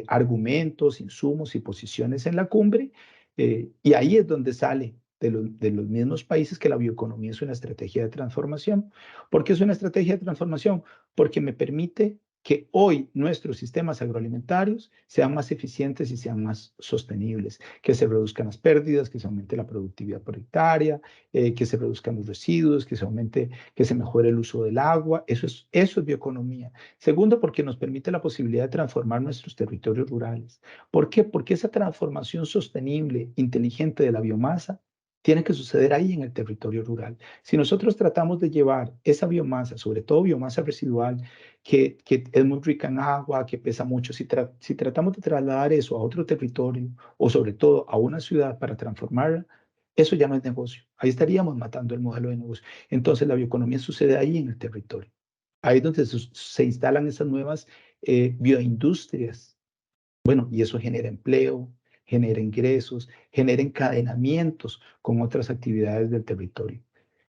argumentos, insumos y posiciones en la cumbre. Y ahí es donde sale de los mismos países que la bioeconomía es una estrategia de transformación. ¿Por qué es una estrategia de transformación? Porque me permite que hoy nuestros sistemas agroalimentarios sean más eficientes y sean más sostenibles, que se reduzcan las pérdidas, que se aumente la productividad por hectárea, que se reduzcan los residuos, que se mejore el uso del agua. Eso es bioeconomía. Segundo, porque nos permite la posibilidad de transformar nuestros territorios rurales. ¿Por qué? Porque esa transformación sostenible, inteligente de la biomasa tiene que suceder ahí en el territorio rural. Si nosotros tratamos de llevar esa biomasa, sobre todo biomasa residual, que es muy rica en agua, que pesa mucho, si tratamos de trasladar eso a otro territorio o sobre todo a una ciudad para transformarla, eso ya no es negocio. Ahí estaríamos matando el modelo de negocio. Entonces la bioeconomía sucede ahí en el territorio. Ahí es donde se instalan esas nuevas bioindustrias. Bueno, y eso genera empleo, genera ingresos, genera encadenamientos con otras actividades del territorio.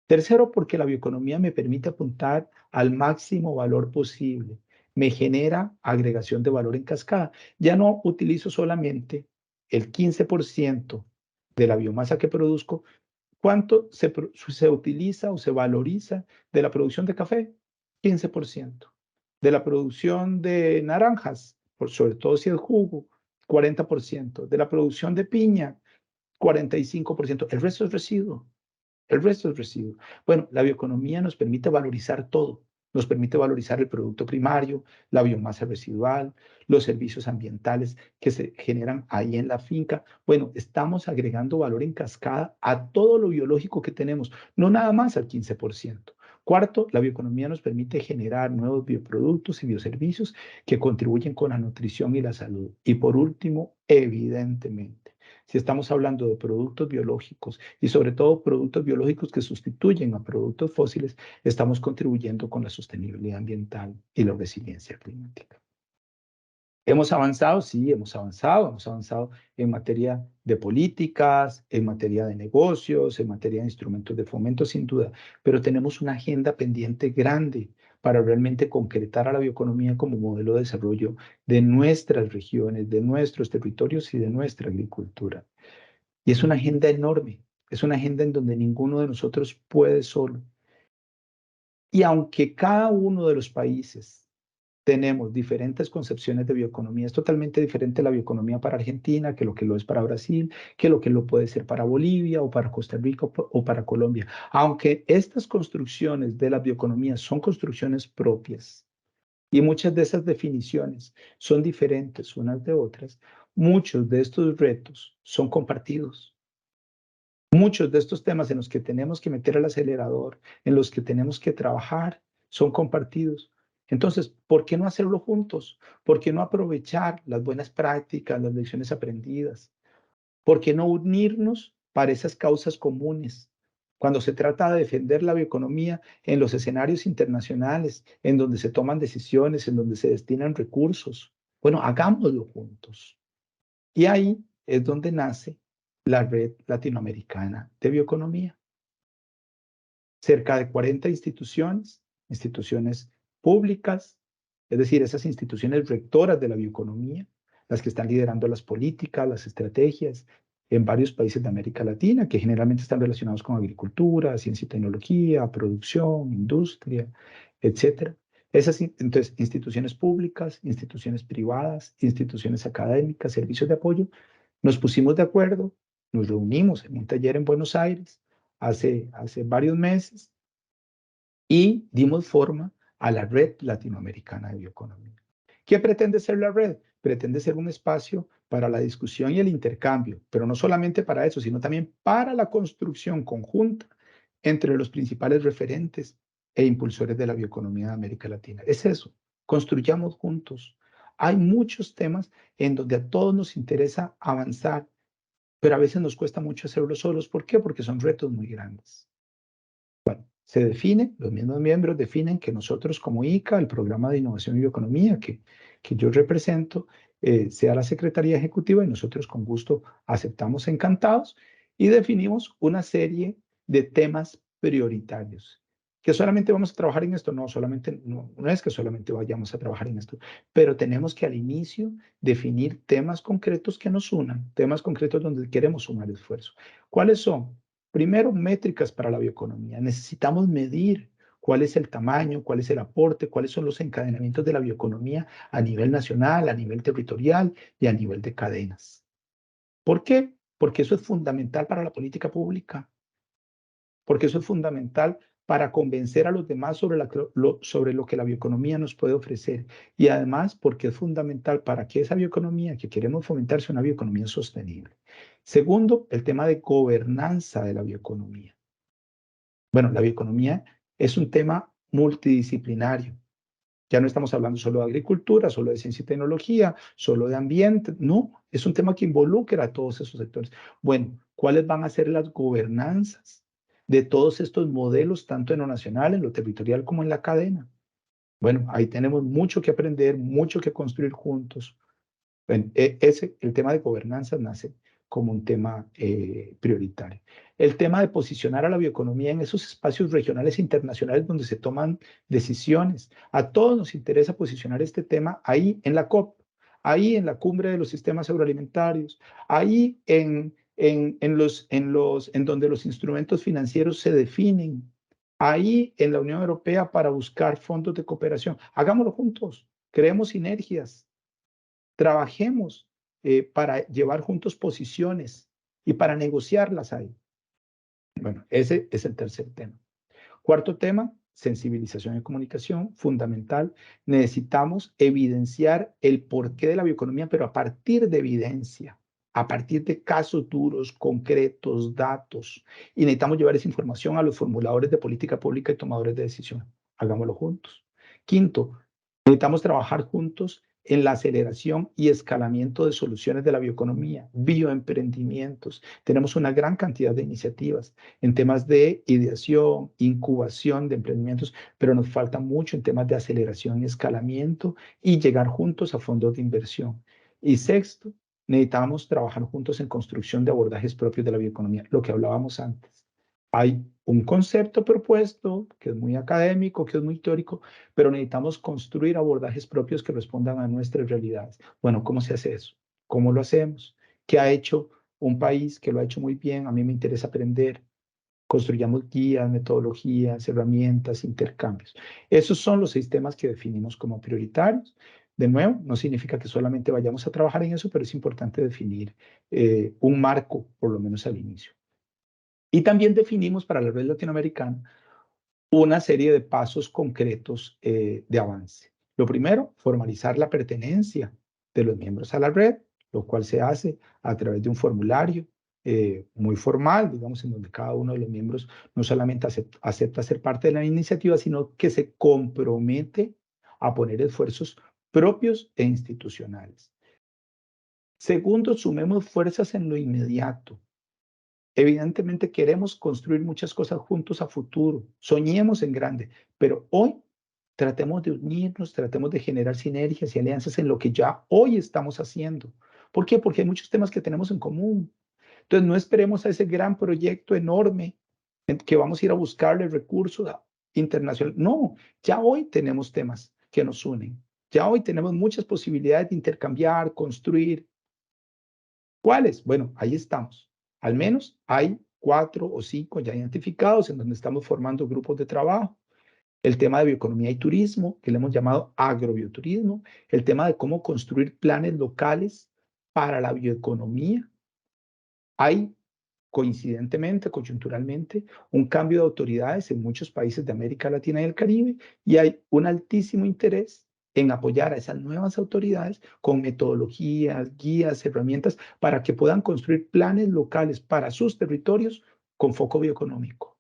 Tercero, porque la bioeconomía me permite apuntar al máximo valor posible. Me genera agregación de valor en cascada. Ya no utilizo solamente el 15% de la biomasa que produzco. ¿Cuánto se utiliza o se valoriza de la producción de café? 15%. De la producción de naranjas, sobre todo si es jugo, 40%. De la producción de piña, 45%. El resto es residuo. El resto es residuo. Bueno, la bioeconomía nos permite valorizar todo. Nos permite valorizar el producto primario, la biomasa residual, los servicios ambientales que se generan ahí en la finca. Bueno, estamos agregando valor en cascada a todo lo biológico que tenemos, no nada más al 15%. Cuarto, la bioeconomía nos permite generar nuevos bioproductos y bioservicios que contribuyen con la nutrición y la salud. Y por último, evidentemente, si estamos hablando de productos biológicos y sobre todo productos biológicos que sustituyen a productos fósiles, estamos contribuyendo con la sostenibilidad ambiental y la resiliencia climática. ¿Hemos avanzado? Sí, hemos avanzado. Hemos avanzado en materia de políticas, en materia de negocios, en materia de instrumentos de fomento, sin duda, pero tenemos una agenda pendiente grande para realmente concretar a la bioeconomía como modelo de desarrollo de nuestras regiones, de nuestros territorios y de nuestra agricultura. Y es una agenda enorme, es una agenda en donde ninguno de nosotros puede solo. Y aunque cada uno de los países tenemos diferentes concepciones de bioeconomía, es totalmente diferente la bioeconomía para Argentina que lo es para Brasil, que lo puede ser para Bolivia o para Costa Rica o para Colombia. Aunque estas construcciones de la bioeconomía son construcciones propias y muchas de esas definiciones son diferentes unas de otras, muchos de estos retos son compartidos. Muchos de estos temas en los que tenemos que meter el acelerador, en los que tenemos que trabajar, son compartidos. Entonces, ¿por qué no hacerlo juntos? ¿Por qué no aprovechar las buenas prácticas, las lecciones aprendidas? ¿Por qué no unirnos para esas causas comunes? Cuando se trata de defender la bioeconomía en los escenarios internacionales, en donde se toman decisiones, en donde se destinan recursos, bueno, hagámoslo juntos. Y ahí es donde nace la Red Latinoamericana de Bioeconomía. Cerca de 40 instituciones públicas, es decir, esas instituciones rectoras de la bioeconomía, las que están liderando las políticas, las estrategias en varios países de América Latina, que generalmente están relacionados con agricultura, ciencia y tecnología, producción, industria, etc. Entonces, instituciones públicas, instituciones privadas, instituciones académicas, servicios de apoyo, nos pusimos de acuerdo, nos reunimos en un taller en Buenos Aires hace varios meses y dimos forma a la Red Latinoamericana de Bioeconomía. ¿Qué pretende ser la red? Pretende ser un espacio para la discusión y el intercambio, pero no solamente para eso, sino también para la construcción conjunta entre los principales referentes e impulsores de la bioeconomía de América Latina. Es eso, construyamos juntos. Hay muchos temas en donde a todos nos interesa avanzar, pero a veces nos cuesta mucho hacerlo solos. ¿Por qué? Porque son retos muy grandes. Bueno, se define, los mismos miembros definen que nosotros como ICA, el Programa de Innovación y Bioeconomía que yo represento, sea la Secretaría Ejecutiva y nosotros con gusto aceptamos encantados y definimos una serie de temas prioritarios. ¿Que solamente vamos a trabajar en esto? No, no es que solamente vayamos a trabajar en esto, pero tenemos que al inicio definir temas concretos que nos unan, temas concretos donde queremos sumar esfuerzo. ¿Cuáles son? Primero, métricas para la bioeconomía. Necesitamos medir cuál es el tamaño, cuál es el aporte, cuáles son los encadenamientos de la bioeconomía a nivel nacional, a nivel territorial y a nivel de cadenas. ¿Por qué? Porque eso es fundamental para la política pública, porque eso es fundamental para convencer a los demás sobre lo que la bioeconomía nos puede ofrecer y además porque es fundamental para que esa bioeconomía que queremos fomentar sea una bioeconomía sostenible. Segundo, el tema de gobernanza de la bioeconomía. Bueno, la bioeconomía es un tema multidisciplinario. Ya no estamos hablando solo de agricultura, solo de ciencia y tecnología, solo de ambiente. No, es un tema que involucra a todos esos sectores. Bueno, ¿cuáles van a ser las gobernanzas de todos estos modelos, tanto en lo nacional, en lo territorial, como en la cadena? Bueno, ahí tenemos mucho que aprender, mucho que construir juntos. Bueno, el tema de gobernanza nace como un tema prioritario. El tema de posicionar a la bioeconomía en esos espacios regionales e internacionales donde se toman decisiones. A todos nos interesa posicionar este tema ahí en la COP, ahí en la cumbre de los sistemas agroalimentarios, ahí en donde los instrumentos financieros se definen, ahí en la Unión Europea para buscar fondos de cooperación. Hagámoslo juntos, creemos sinergias. Trabajemos para llevar juntos posiciones y para negociarlas ahí. Bueno, ese es el tercer tema. Cuarto tema, sensibilización y comunicación, fundamental. Necesitamos evidenciar el porqué de la bioeconomía, pero a partir de evidencia, a partir de casos duros, concretos, datos. Y necesitamos llevar esa información a los formuladores de política pública y tomadores de decisión. Hagámoslo juntos. Quinto, necesitamos trabajar juntos en la aceleración y escalamiento de soluciones de la bioeconomía, bioemprendimientos. Tenemos una gran cantidad de iniciativas en temas de ideación, incubación de emprendimientos, pero nos falta mucho en temas de aceleración y escalamiento y llegar juntos a fondos de inversión. Y sexto, necesitamos trabajar juntos en construcción de abordajes propios de la bioeconomía, lo que hablábamos antes. Hay un concepto propuesto que es muy académico, que es muy teórico, pero necesitamos construir abordajes propios que respondan a nuestras realidades. Bueno, ¿cómo se hace eso? ¿Cómo lo hacemos? ¿Qué ha hecho un país que lo ha hecho muy bien? A mí me interesa aprender. Construyamos guías, metodologías, herramientas, intercambios. Esos son los 6 temas que definimos como prioritarios. De nuevo, no significa que solamente vayamos a trabajar en eso, pero es importante definir un marco, por lo menos al inicio. Y también definimos para la red latinoamericana una serie de pasos concretos de avance. Lo primero, formalizar la pertenencia de los miembros a la red, lo cual se hace a través de un formulario muy formal, digamos, en donde cada uno de los miembros no solamente acepta ser parte de la iniciativa, sino que se compromete a poner esfuerzos propios e institucionales. Segundo, sumemos fuerzas en lo inmediato. Evidentemente queremos construir muchas cosas juntos a futuro, soñemos en grande, pero hoy tratemos de unirnos, tratemos de generar sinergias y alianzas en lo que ya hoy estamos haciendo. ¿Por qué? Porque hay muchos temas que tenemos en común. Entonces no esperemos a ese gran proyecto enorme en que vamos a ir a buscarle recursos internacionales. No, ya hoy tenemos temas que nos unen. Ya hoy tenemos muchas posibilidades de intercambiar, construir. ¿Cuáles? Bueno, ahí estamos. Al menos hay 4 o 5 ya identificados en donde estamos formando grupos de trabajo. El tema de bioeconomía y turismo, que le hemos llamado agrobioturismo. El tema de cómo construir planes locales para la bioeconomía. Hay coincidentemente, coyunturalmente, un cambio de autoridades en muchos países de América Latina y el Caribe, y hay un altísimo interés en apoyar a esas nuevas autoridades con metodologías, guías, herramientas para que puedan construir planes locales para sus territorios con foco bioeconómico.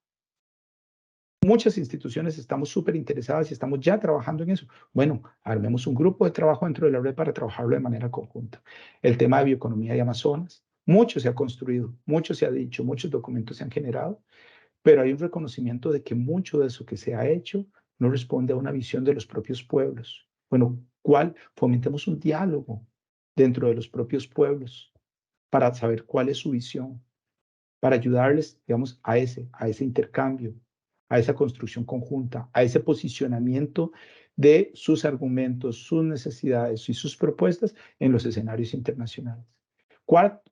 Muchas instituciones estamos súper interesadas y estamos ya trabajando en eso. Bueno, armemos un grupo de trabajo dentro de la red para trabajarlo de manera conjunta. El tema de bioeconomía de Amazonas, mucho se ha construido, mucho se ha dicho, muchos documentos se han generado, pero hay un reconocimiento de que mucho de eso que se ha hecho no responde a una visión de los propios pueblos. Bueno, ¿cuál? Fomentemos un diálogo dentro de los propios pueblos para saber cuál es su visión, para ayudarles, digamos, a ese intercambio, a esa construcción conjunta, a ese posicionamiento de sus argumentos, sus necesidades y sus propuestas en los escenarios internacionales.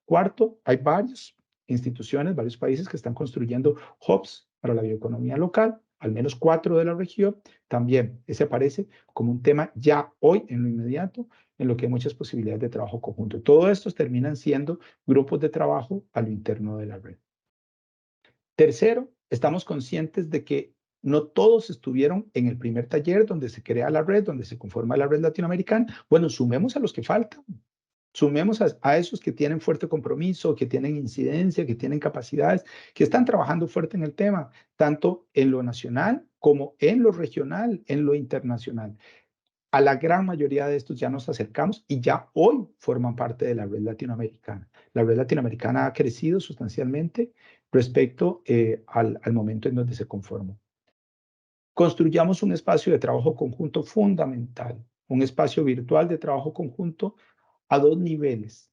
Cuarto, hay varias instituciones, varios países que están construyendo hubs para la bioeconomía local, al menos 4 de la región. También ese aparece como un tema ya hoy, en lo inmediato, en lo que hay muchas posibilidades de trabajo conjunto. Todos estos terminan siendo grupos de trabajo a lo interno de la red. Tercero, estamos conscientes de que no todos estuvieron en el primer taller donde se crea la red, donde se conforma la red latinoamericana. Bueno, sumemos a los que faltan. Sumemos a esos que tienen fuerte compromiso, que tienen incidencia, que tienen capacidades, que están trabajando fuerte en el tema, tanto en lo nacional como en lo regional, en lo internacional. A la gran mayoría de estos ya nos acercamos y ya hoy forman parte de la red latinoamericana. La red latinoamericana ha crecido sustancialmente respecto al momento en donde se conformó. Construyamos un espacio de trabajo conjunto fundamental, un espacio virtual de trabajo conjunto a 2 niveles,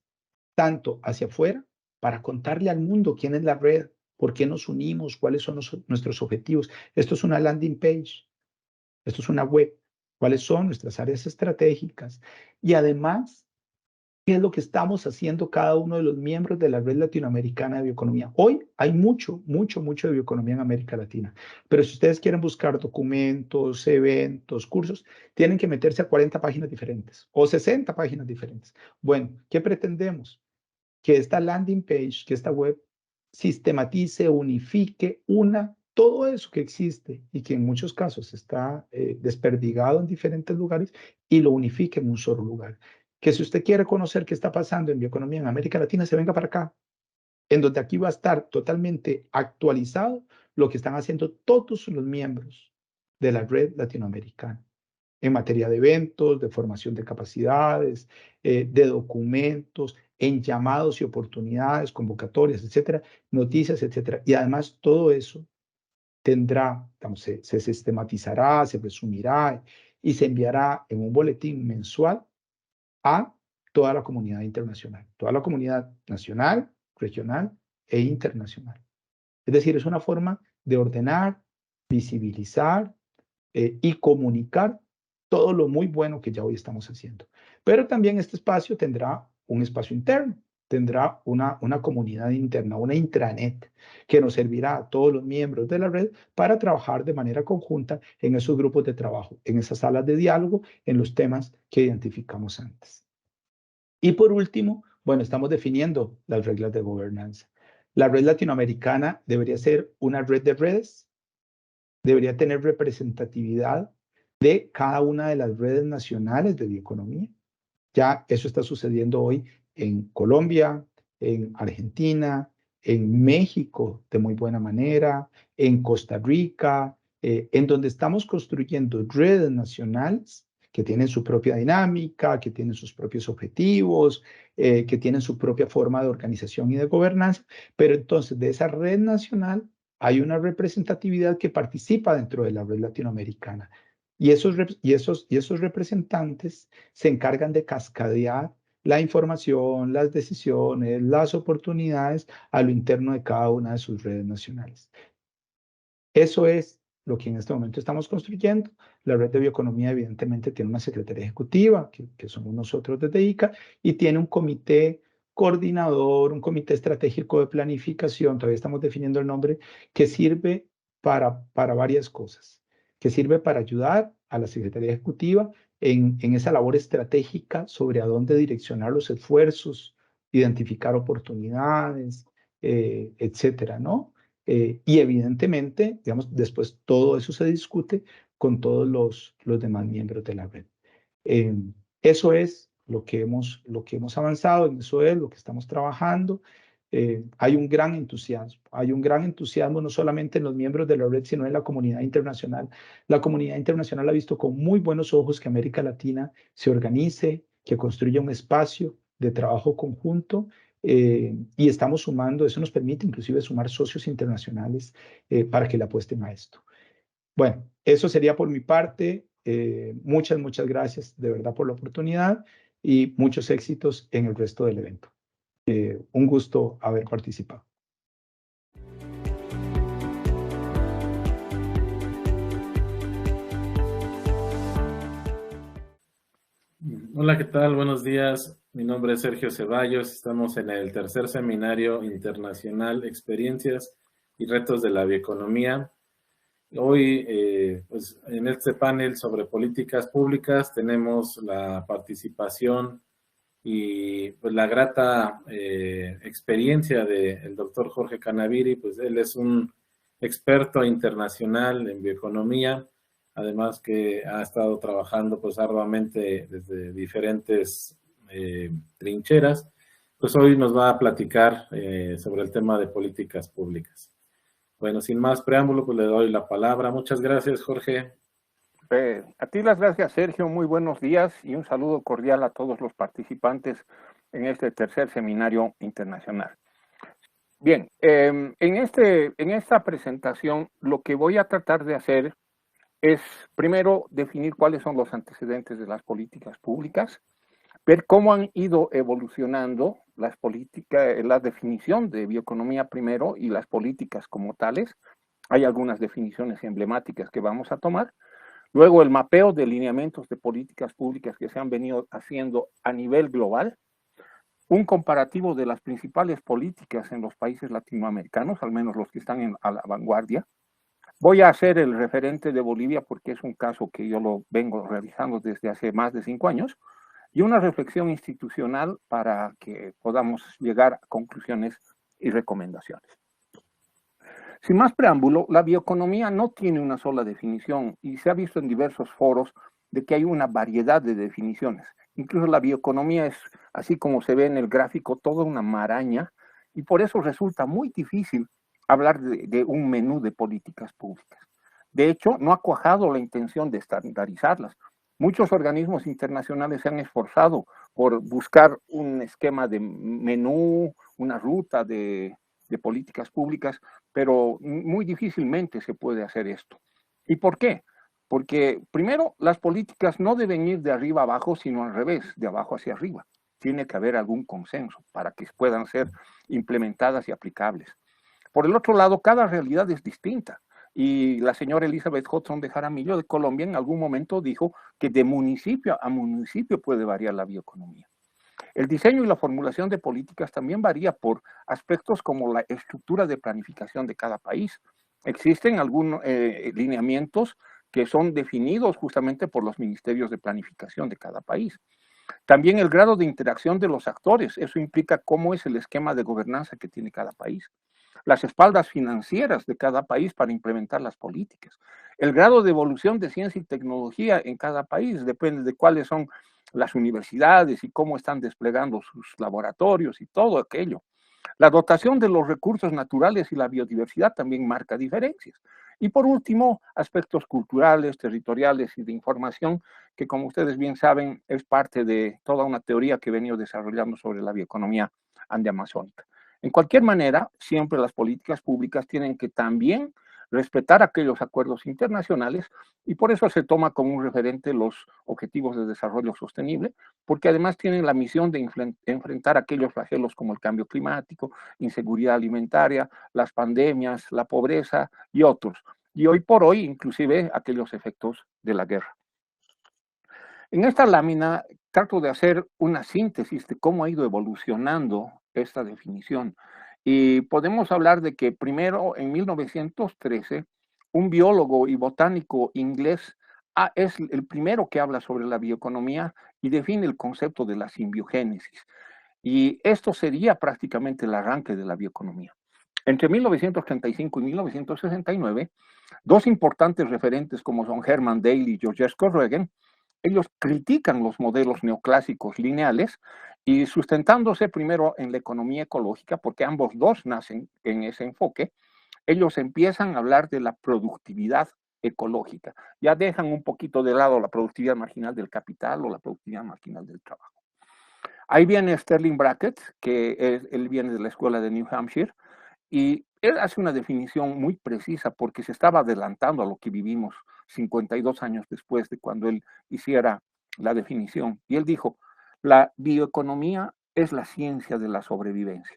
tanto hacia afuera, para contarle al mundo quién es la red, por qué nos unimos, cuáles son nuestros objetivos. Esto es una landing page, esto es una web, cuáles son nuestras áreas estratégicas y además, qué es lo que estamos haciendo cada uno de los miembros de la Red Latinoamericana de Bioeconomía. Hoy hay mucho de bioeconomía en América Latina, pero si ustedes quieren buscar documentos, eventos, cursos, tienen que meterse a 40 páginas diferentes o 60 páginas diferentes. Bueno, ¿qué pretendemos? Que esta landing page, que esta web sistematice, unifique, una todo eso que existe y que en muchos casos está desperdigado en diferentes lugares y lo unifique en un solo lugar. Que si usted quiere conocer qué está pasando en bioeconomía en América Latina, se venga para acá, en donde aquí va a estar totalmente actualizado lo que están haciendo todos los miembros de la red latinoamericana en materia de eventos, de formación de capacidades, de documentos, en llamados y oportunidades, convocatorias, etcétera, noticias, etcétera. Y además todo eso tendrá, digamos, se sistematizará, se resumirá y se enviará en un boletín mensual a toda la comunidad internacional, toda la comunidad nacional, regional e internacional. Es decir, es una forma de ordenar, visibilizar y comunicar todo lo muy bueno que ya hoy estamos haciendo. Pero también este espacio tendrá un espacio interno, tendrá una comunidad interna, una intranet, que nos servirá a todos los miembros de la red para trabajar de manera conjunta en esos grupos de trabajo, en esas salas de diálogo, en los temas que identificamos antes. Y por último, bueno, estamos definiendo las reglas de gobernanza. La red latinoamericana debería ser una red de redes, debería tener representatividad de cada una de las redes nacionales de bioeconomía. Ya eso está sucediendo hoy en Colombia, en Argentina, en México de muy buena manera, en Costa Rica, en donde estamos construyendo redes nacionales que tienen su propia dinámica, que tienen sus propios objetivos, que tienen su propia forma de organización y de gobernanza, pero entonces de esa red nacional hay una representatividad que participa dentro de la red latinoamericana. Y esos representantes se encargan de cascadear la información, las decisiones, las oportunidades a lo interno de cada una de sus redes nacionales. Eso es lo que en este momento estamos construyendo. La red de bioeconomía evidentemente tiene una secretaría ejecutiva, que somos nosotros desde ICA, y tiene un comité coordinador, un comité estratégico de planificación, todavía estamos definiendo el nombre, que sirve para varias cosas, que sirve para ayudar a la secretaría ejecutiva en esa labor estratégica sobre a dónde direccionar los esfuerzos, identificar oportunidades, etcétera, ¿no? Y evidentemente, digamos, después todo eso se discute con todos los demás miembros de la red. Eso es lo que hemos avanzado, eso es lo que estamos trabajando. Hay un gran entusiasmo no solamente en los miembros de la red, sino en la comunidad internacional. La comunidad internacional ha visto con muy buenos ojos que América Latina se organice, que construya un espacio de trabajo conjunto, y estamos sumando, eso nos permite inclusive sumar socios internacionales para que le apuesten a esto. Bueno, eso sería por mi parte. Muchas gracias de verdad por la oportunidad y muchos éxitos en el resto del evento. Un gusto haber participado. Hola, ¿qué tal? Buenos días. Mi nombre es Sergio Ceballos. Estamos en el tercer seminario internacional Experiencias y Retos de la Bioeconomía. Hoy, pues, en este panel sobre políticas públicas tenemos la participación y pues la grata experiencia del doctor Jorge Canaviri. Pues él es un experto internacional en bioeconomía, además que ha estado trabajando pues arduamente desde diferentes trincheras. Pues hoy nos va a platicar sobre el tema de políticas públicas. Bueno, sin más preámbulo, pues le doy la palabra. Muchas gracias, Jorge. A ti las gracias, Sergio. Muy buenos días y un saludo cordial a todos los participantes en este tercer seminario internacional. Bien, en esta presentación lo que voy a tratar de hacer es primero definir cuáles son los antecedentes de las políticas públicas, ver cómo han ido evolucionando las políticas, la definición de bioeconomía primero y las políticas como tales. Hay algunas definiciones emblemáticas que vamos a tomar. Luego, el mapeo de lineamientos de políticas públicas que se han venido haciendo a nivel global. Un comparativo de las principales políticas en los países latinoamericanos, al menos los que están a la vanguardia. Voy a hacer el referente de Bolivia porque es un caso que yo lo vengo realizando desde hace más de 5 años. Y una reflexión institucional para que podamos llegar a conclusiones y recomendaciones. Sin más preámbulo, la bioeconomía no tiene una sola definición y se ha visto en diversos foros de que hay una variedad de definiciones. Incluso la bioeconomía es, así como se ve en el gráfico, toda una maraña y por eso resulta muy difícil hablar de un menú de políticas públicas. De hecho, no ha cuajado la intención de estandarizarlas. Muchos organismos internacionales se han esforzado por buscar un esquema de menú, una ruta de políticas públicas, pero muy difícilmente se puede hacer esto. ¿Y por qué? Porque primero, las políticas no deben ir de arriba a abajo, sino al revés, de abajo hacia arriba. Tiene que haber algún consenso para que puedan ser implementadas y aplicables. Por el otro lado, cada realidad es distinta. Y la señora Elizabeth Hudson de Jaramillo de Colombia en algún momento dijo que de municipio a municipio puede variar la bioeconomía. El diseño y la formulación de políticas también varía por aspectos como la estructura de planificación de cada país. Existen algunos lineamientos que son definidos justamente por los ministerios de planificación de cada país. También el grado de interacción de los actores, eso implica cómo es el esquema de gobernanza que tiene cada país. Las espaldas financieras de cada país para implementar las políticas. El grado de evolución de ciencia y tecnología en cada país depende de cuáles son las universidades y cómo están desplegando sus laboratorios y todo aquello. La dotación de los recursos naturales y la biodiversidad también marca diferencias. Y por último, aspectos culturales, territoriales y de información, que como ustedes bien saben, es parte de toda una teoría que he venido desarrollando sobre la bioeconomía andeamazónica. En cualquier manera, siempre las políticas públicas tienen que también respetar aquellos acuerdos internacionales y por eso se toma como un referente los objetivos de desarrollo sostenible, porque además tienen la misión de enfrentar aquellos flagelos como el cambio climático, inseguridad alimentaria, las pandemias, la pobreza y otros. Y hoy por hoy, inclusive, aquellos efectos de la guerra. En esta lámina trato de hacer una síntesis de cómo ha ido evolucionando esta definición. Y podemos hablar de que primero, en 1913, un biólogo y botánico inglés es el primero que habla sobre la bioeconomía y define el concepto de la simbiogénesis. Y esto sería prácticamente el arranque de la bioeconomía. Entre 1935 y 1969, dos importantes referentes como son Hermann Daly y George Corrigan, ellos critican los modelos neoclásicos lineales y sustentándose primero en la economía ecológica, porque ambos dos nacen en ese enfoque, ellos empiezan a hablar de la productividad ecológica. Ya dejan un poquito de lado la productividad marginal del capital o la productividad marginal del trabajo. Ahí viene Sterling Brackett, él viene de la escuela de New Hampshire, y él hace una definición muy precisa porque se estaba adelantando a lo que vivimos 52 años después de cuando él hiciera la definición. Y él dijo, la bioeconomía es la ciencia de la sobrevivencia.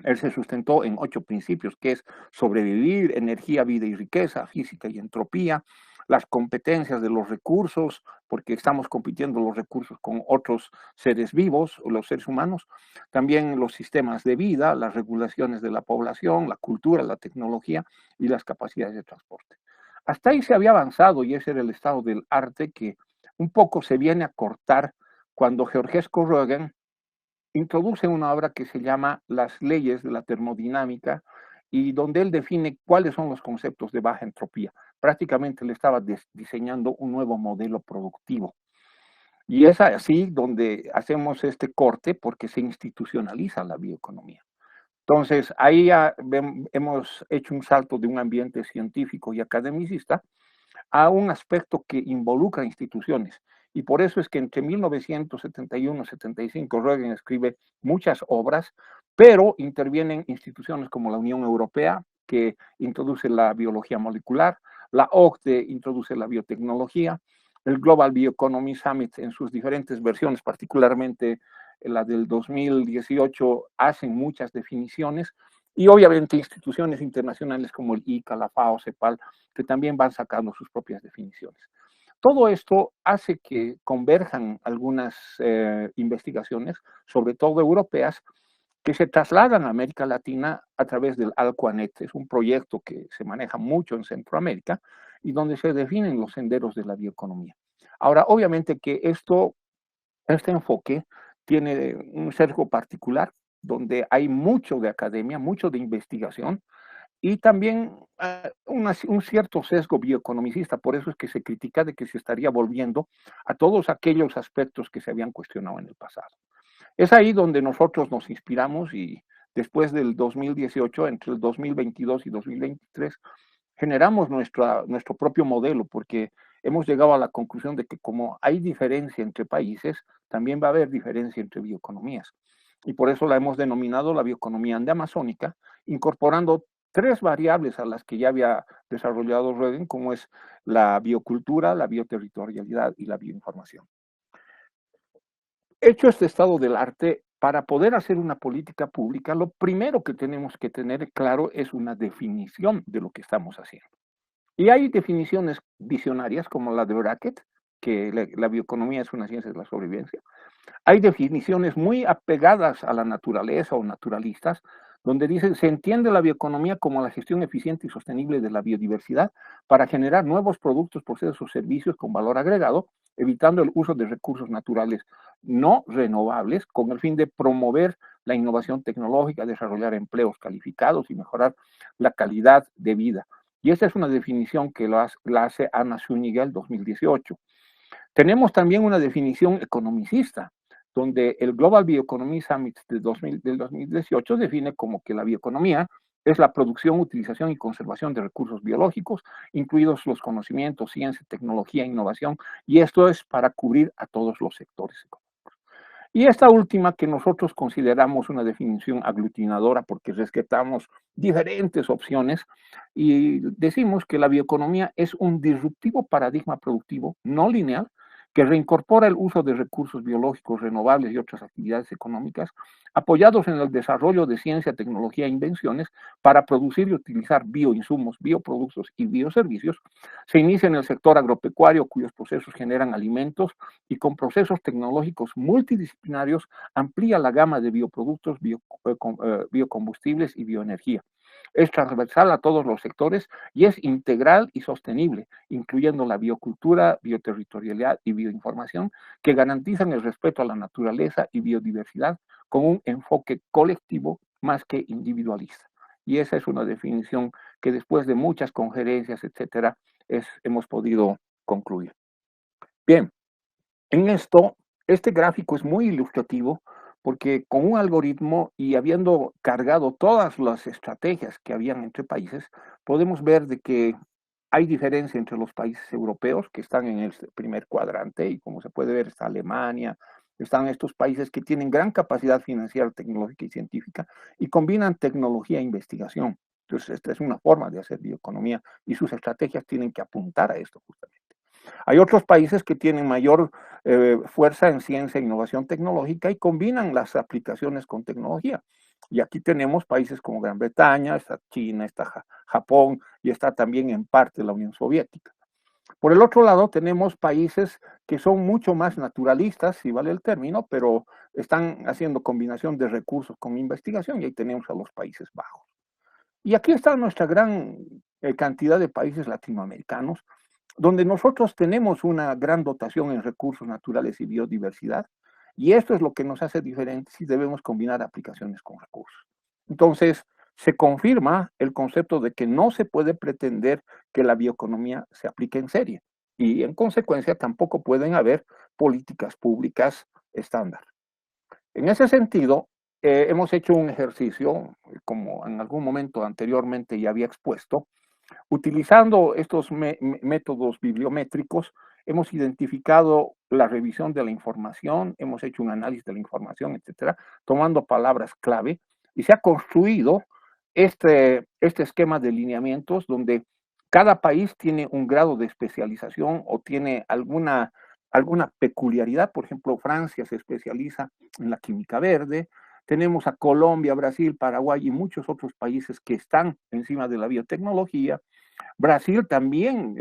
Él se sustentó en 8 principios, que es sobrevivir, energía, vida y riqueza, física y entropía, las competencias de los recursos, porque estamos compitiendo los recursos con otros seres vivos, los seres humanos, también los sistemas de vida, las regulaciones de la población, la cultura, la tecnología y las capacidades de transporte. Hasta ahí se había avanzado y ese era el estado del arte que un poco se viene a cortar cuando Georges Corrigan introduce una obra que se llama Las leyes de la termodinámica y donde él define cuáles son los conceptos de baja entropía. Prácticamente le estaba diseñando un nuevo modelo productivo. Y es así donde hacemos este corte porque se institucionaliza la bioeconomía. Entonces, ahí ya hemos hecho un salto de un ambiente científico y academicista a un aspecto que involucra instituciones. Y por eso es que entre 1971 y 75 Reagan escribe muchas obras, pero intervienen instituciones como la Unión Europea, que introduce la biología molecular, la OCDE introduce la biotecnología, el Global Bioeconomy Summit en sus diferentes versiones, particularmente la del 2018, hacen muchas definiciones, y obviamente instituciones internacionales como el ICA, la FAO, CEPAL, que también van sacando sus propias definiciones. Todo esto hace que converjan algunas investigaciones, sobre todo europeas, que se trasladan a América Latina a través del Alcoanet. Es un proyecto que se maneja mucho en Centroamérica y donde se definen los senderos de la bioeconomía. Ahora, obviamente que este enfoque tiene un sesgo particular, donde hay mucho de academia, mucho de investigación, y también un cierto sesgo bioeconomicista. Por eso es que se critica de que se estaría volviendo a todos aquellos aspectos que se habían cuestionado en el pasado. Es ahí donde nosotros nos inspiramos y después del 2018, entre el 2022 y 2023, generamos nuestro propio modelo, porque hemos llegado a la conclusión de que como hay diferencia entre países, también va a haber diferencia entre bioeconomías. Y por eso la hemos denominado la bioeconomía andeamazónica, incorporando 3 variables a las que ya había desarrollado Reagan, como es la biocultura, la bioterritorialidad y la bioinformación. Hecho este estado del arte, para poder hacer una política pública, lo primero que tenemos que tener claro es una definición de lo que estamos haciendo. Y hay definiciones visionarias como la de Brackett, que la bioeconomía es una ciencia de la sobrevivencia. Hay definiciones muy apegadas a la naturaleza o naturalistas, donde dicen, se entiende la bioeconomía como la gestión eficiente y sostenible de la biodiversidad para generar nuevos productos, procesos o servicios con valor agregado, evitando el uso de recursos naturales no renovables, con el fin de promover la innovación tecnológica, desarrollar empleos calificados y mejorar la calidad de vida. Y esta es una definición que la hace Anna Zuniga en 2018. Tenemos también una definición economicista, donde el Global Bioeconomy Summit del 2018 define como que la bioeconomía es la producción, utilización y conservación de recursos biológicos, incluidos los conocimientos, ciencia, tecnología, innovación, y esto es para cubrir a todos los sectores económicos. Y esta última, que nosotros consideramos una definición aglutinadora porque rescatamos diferentes opciones y decimos que la bioeconomía es un disruptivo paradigma productivo no lineal que reincorpora el uso de recursos biológicos renovables y otras actividades económicas apoyados en el desarrollo de ciencia, tecnología e invenciones para producir y utilizar bioinsumos, bioproductos y bioservicios. Se inicia en el sector agropecuario, cuyos procesos generan alimentos, y con procesos tecnológicos multidisciplinarios amplía la gama de bioproductos, biocombustibles y bioenergía. es transversal a todos los sectores y es integral y sostenible, incluyendo la biocultura, bioterritorialidad y bioinformación, que garantizan el respeto a la naturaleza y biodiversidad con un enfoque colectivo más que individualista. Y esa es una definición que después de muchas conferencias, etcétera, hemos podido concluir. Bien, en esto, este gráfico es muy ilustrativo porque con un algoritmo y habiendo cargado todas las estrategias que habían entre países, podemos ver de que hay diferencia entre los países europeos que están en el primer cuadrante y como se puede ver está Alemania, están estos países que tienen gran capacidad financiera, tecnológica y científica y combinan tecnología e investigación. Entonces, esta es una forma de hacer bioeconomía y sus estrategias tienen que apuntar a esto justamente. Hay otros países que tienen mayor fuerza en ciencia e innovación tecnológica y combinan las aplicaciones con tecnología. Y aquí tenemos países como Gran Bretaña, está China, está Japón y está también en parte la Unión Soviética. Por el otro lado, tenemos países que son mucho más naturalistas, si vale el término, pero están haciendo combinación de recursos con investigación y ahí tenemos a los Países Bajos. Y aquí está nuestra gran cantidad de países latinoamericanos, donde nosotros tenemos una gran dotación en recursos naturales y biodiversidad, y esto es lo que nos hace diferentes si debemos combinar aplicaciones con recursos. Entonces, se confirma el concepto de que no se puede pretender que la bioeconomía se aplique en serie, y en consecuencia tampoco pueden haber políticas públicas estándar. En ese sentido, hemos hecho un ejercicio, como en algún momento anteriormente ya había expuesto, utilizando estos métodos bibliométricos, hemos identificado la revisión de la información, hemos hecho un análisis de la información, etcétera, tomando palabras clave, y se ha construido este esquema de lineamientos donde cada país tiene un grado de especialización o tiene alguna peculiaridad. Por ejemplo, Francia se especializa en la química verde. Tenemos a Colombia, Brasil, Paraguay y muchos otros países que están encima de la biotecnología. Brasil también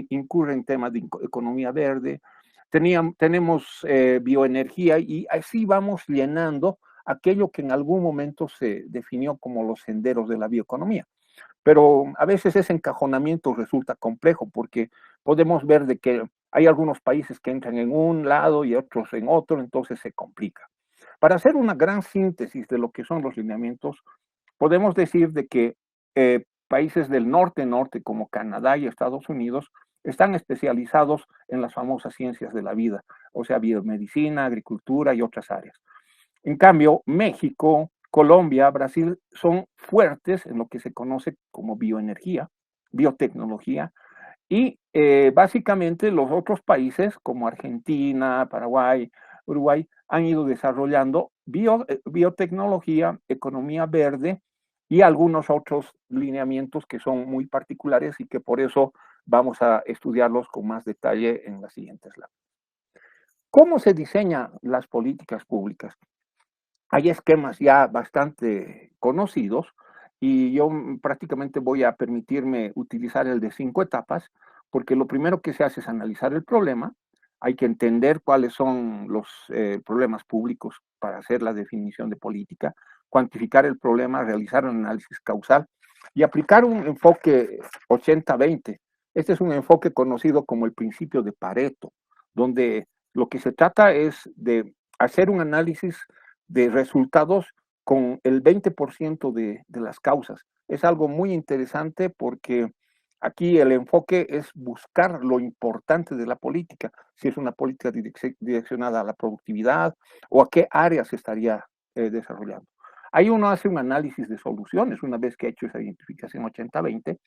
incurre en temas de economía verde. Tenemos bioenergía y así vamos llenando aquello que en algún momento se definió como los senderos de la bioeconomía. Pero a veces ese encajonamiento resulta complejo porque podemos ver de que hay algunos países que entran en un lado y otros en otro, entonces se complica. Para hacer una gran síntesis de lo que son los lineamientos, podemos decir de que países del norte como Canadá y Estados Unidos están especializados en las famosas ciencias de la vida, o sea, biomedicina, agricultura y otras áreas. En cambio, México, Colombia, Brasil son fuertes en lo que se conoce como bioenergía, biotecnología, y básicamente los otros países como Argentina, Paraguay, Uruguay han ido desarrollando biotecnología, economía verde y algunos otros lineamientos que son muy particulares y que por eso vamos a estudiarlos con más detalle en las siguientes slides. ¿Cómo se diseñan las políticas públicas? Hay esquemas ya bastante conocidos y yo prácticamente voy a permitirme utilizar el de 5 etapas, porque lo primero que se hace es analizar el problema, hay que entender cuáles son los problemas públicos para hacer la definición de política, cuantificar el problema, realizar un análisis causal y aplicar un enfoque 80-20. Este es un enfoque conocido como el principio de Pareto, donde lo que se trata es de hacer un análisis de resultados con el 20% de las causas. Es algo muy interesante porque aquí el enfoque es buscar lo importante de la política, si es una política direccionada a la productividad o a qué áreas se estaría desarrollando. Ahí uno hace un análisis de soluciones una vez que ha hecho esa identificación 80-20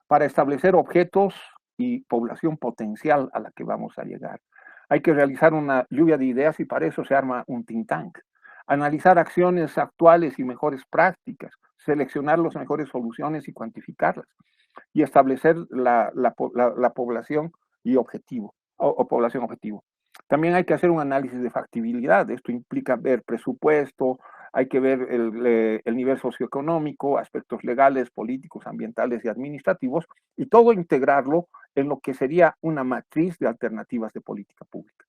para establecer objetos y población potencial a la que vamos a llegar. Hay que realizar una lluvia de ideas y para eso se arma un think tank. Analizar acciones actuales y mejores prácticas, seleccionar las mejores soluciones y cuantificarlas, y establecer la población y objetivo, o población objetivo. También hay que hacer un análisis de factibilidad. Esto implica ver presupuesto, hay que ver el nivel socioeconómico, aspectos legales, políticos, ambientales y administrativos, y todo integrarlo en lo que sería una matriz de alternativas de política pública.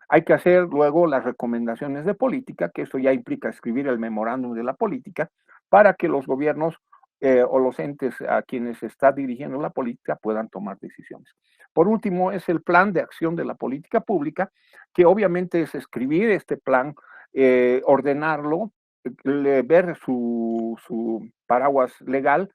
Hay que hacer luego las recomendaciones de política, que esto ya implica escribir el memorándum de la política, para que los gobiernos o los entes a quienes se está dirigiendo la política puedan tomar decisiones. Por último, es el plan de acción de la política pública, que obviamente es escribir este plan, ordenarlo, ver su paraguas legal,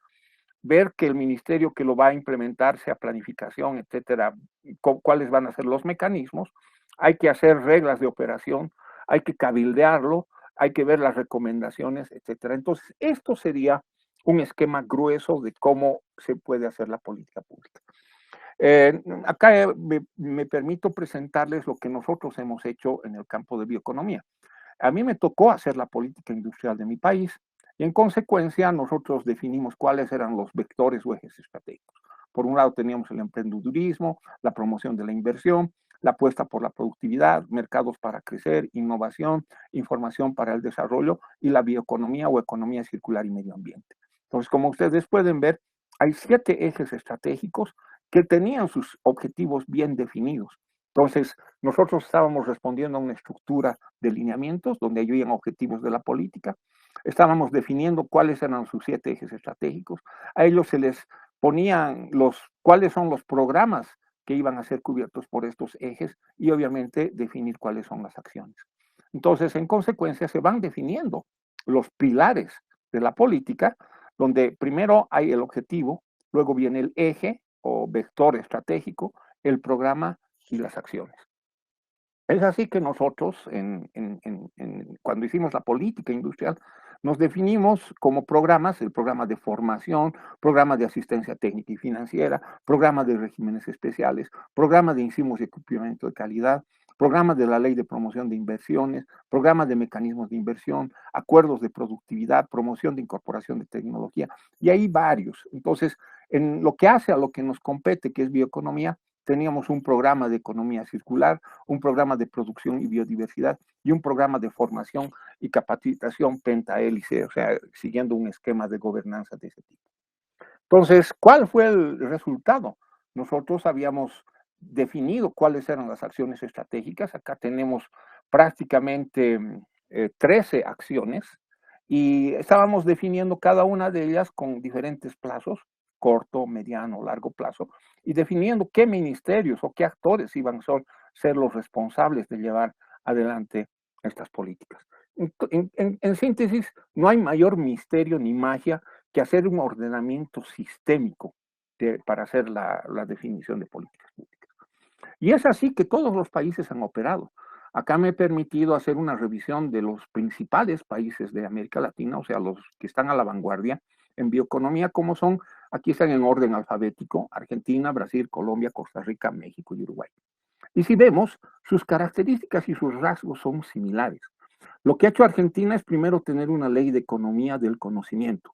ver que el ministerio que lo va a implementar sea planificación, etcétera, cuáles van a ser los mecanismos. Hay que hacer reglas de operación, hay que cabildearlo, hay que ver las recomendaciones, etcétera. Entonces, esto sería un esquema grueso de cómo se puede hacer la política pública. Acá me permito presentarles lo que nosotros hemos hecho en el campo de bioeconomía. A mí me tocó hacer la política industrial de mi país y en consecuencia nosotros definimos cuáles eran los vectores o ejes estratégicos. Por un lado teníamos el emprendedurismo, la promoción de la inversión, la apuesta por la productividad, mercados para crecer, innovación, información para el desarrollo y la bioeconomía o economía circular y medio ambiente. Entonces, como ustedes pueden ver, hay 7 ejes estratégicos que tenían sus objetivos bien definidos. Entonces, nosotros estábamos respondiendo a una estructura de lineamientos donde habían objetivos de la política, estábamos definiendo cuáles eran sus 7 ejes estratégicos, a ellos se les ponían cuáles son los programas que iban a ser cubiertos por estos ejes y obviamente definir cuáles son las acciones. Entonces, en consecuencia, se van definiendo los pilares de la política, donde primero hay el objetivo, luego viene el eje o vector estratégico, el programa y las acciones. Es así que nosotros, cuando hicimos la política industrial, nos definimos como programas, el programa de formación, programa de asistencia técnica y financiera, programa de regímenes especiales, programa de insumos y equipamiento de calidad, programa de la ley de promoción de inversiones, programa de mecanismos de inversión, acuerdos de productividad, promoción de incorporación de tecnología, y hay varios. Entonces, en lo que hace a lo que nos compete, que es bioeconomía, teníamos un programa de economía circular, un programa de producción y biodiversidad y un programa de formación y capacitación pentahélice, o sea, siguiendo un esquema de gobernanza de ese tipo. Entonces, ¿cuál fue el resultado? Nosotros habíamos definido cuáles eran las acciones estratégicas. Acá tenemos prácticamente 13 acciones y estábamos definiendo cada una de ellas con diferentes plazos, corto, mediano, largo plazo, y definiendo qué ministerios o qué actores iban a ser los responsables de llevar adelante estas políticas. En síntesis, no hay mayor misterio ni magia que hacer un ordenamiento sistémico para hacer la definición de políticas públicas. Y es así que todos los países han operado. Acá me he permitido hacer una revisión de los principales países de América Latina, o sea, los que están a la vanguardia en bioeconomía, como son, aquí están en orden alfabético, Argentina, Brasil, Colombia, Costa Rica, México y Uruguay. Y si vemos, sus características y sus rasgos son similares. Lo que ha hecho Argentina es primero tener una ley de economía del conocimiento,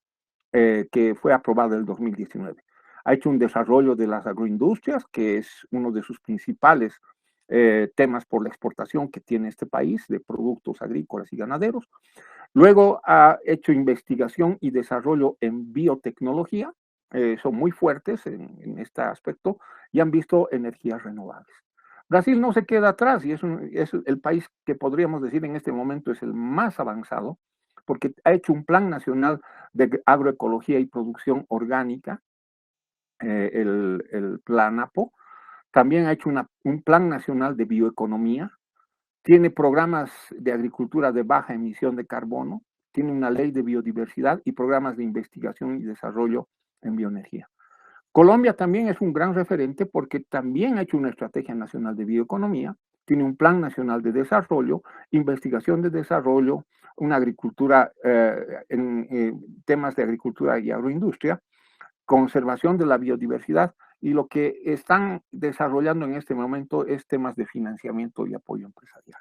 que fue aprobada en el 2019. Ha hecho un desarrollo de las agroindustrias, que es uno de sus principales temas por la exportación que tiene este país de productos agrícolas y ganaderos. Luego ha hecho investigación y desarrollo en biotecnología, son muy fuertes en este aspecto y han visto energías renovables. Brasil no se queda atrás y es el país que podríamos decir en este momento es el más avanzado porque ha hecho un plan nacional de agroecología y producción orgánica, el plan APO. También ha hecho un plan nacional de bioeconomía. Tiene programas de agricultura de baja emisión de carbono. Tiene una ley de biodiversidad y programas de investigación y desarrollo en bioenergía. Colombia también es un gran referente porque también ha hecho una estrategia nacional de bioeconomía, tiene un plan nacional de desarrollo, investigación de desarrollo, una agricultura, temas de agricultura y agroindustria, conservación de la biodiversidad y lo que están desarrollando en este momento es temas de financiamiento y apoyo empresarial.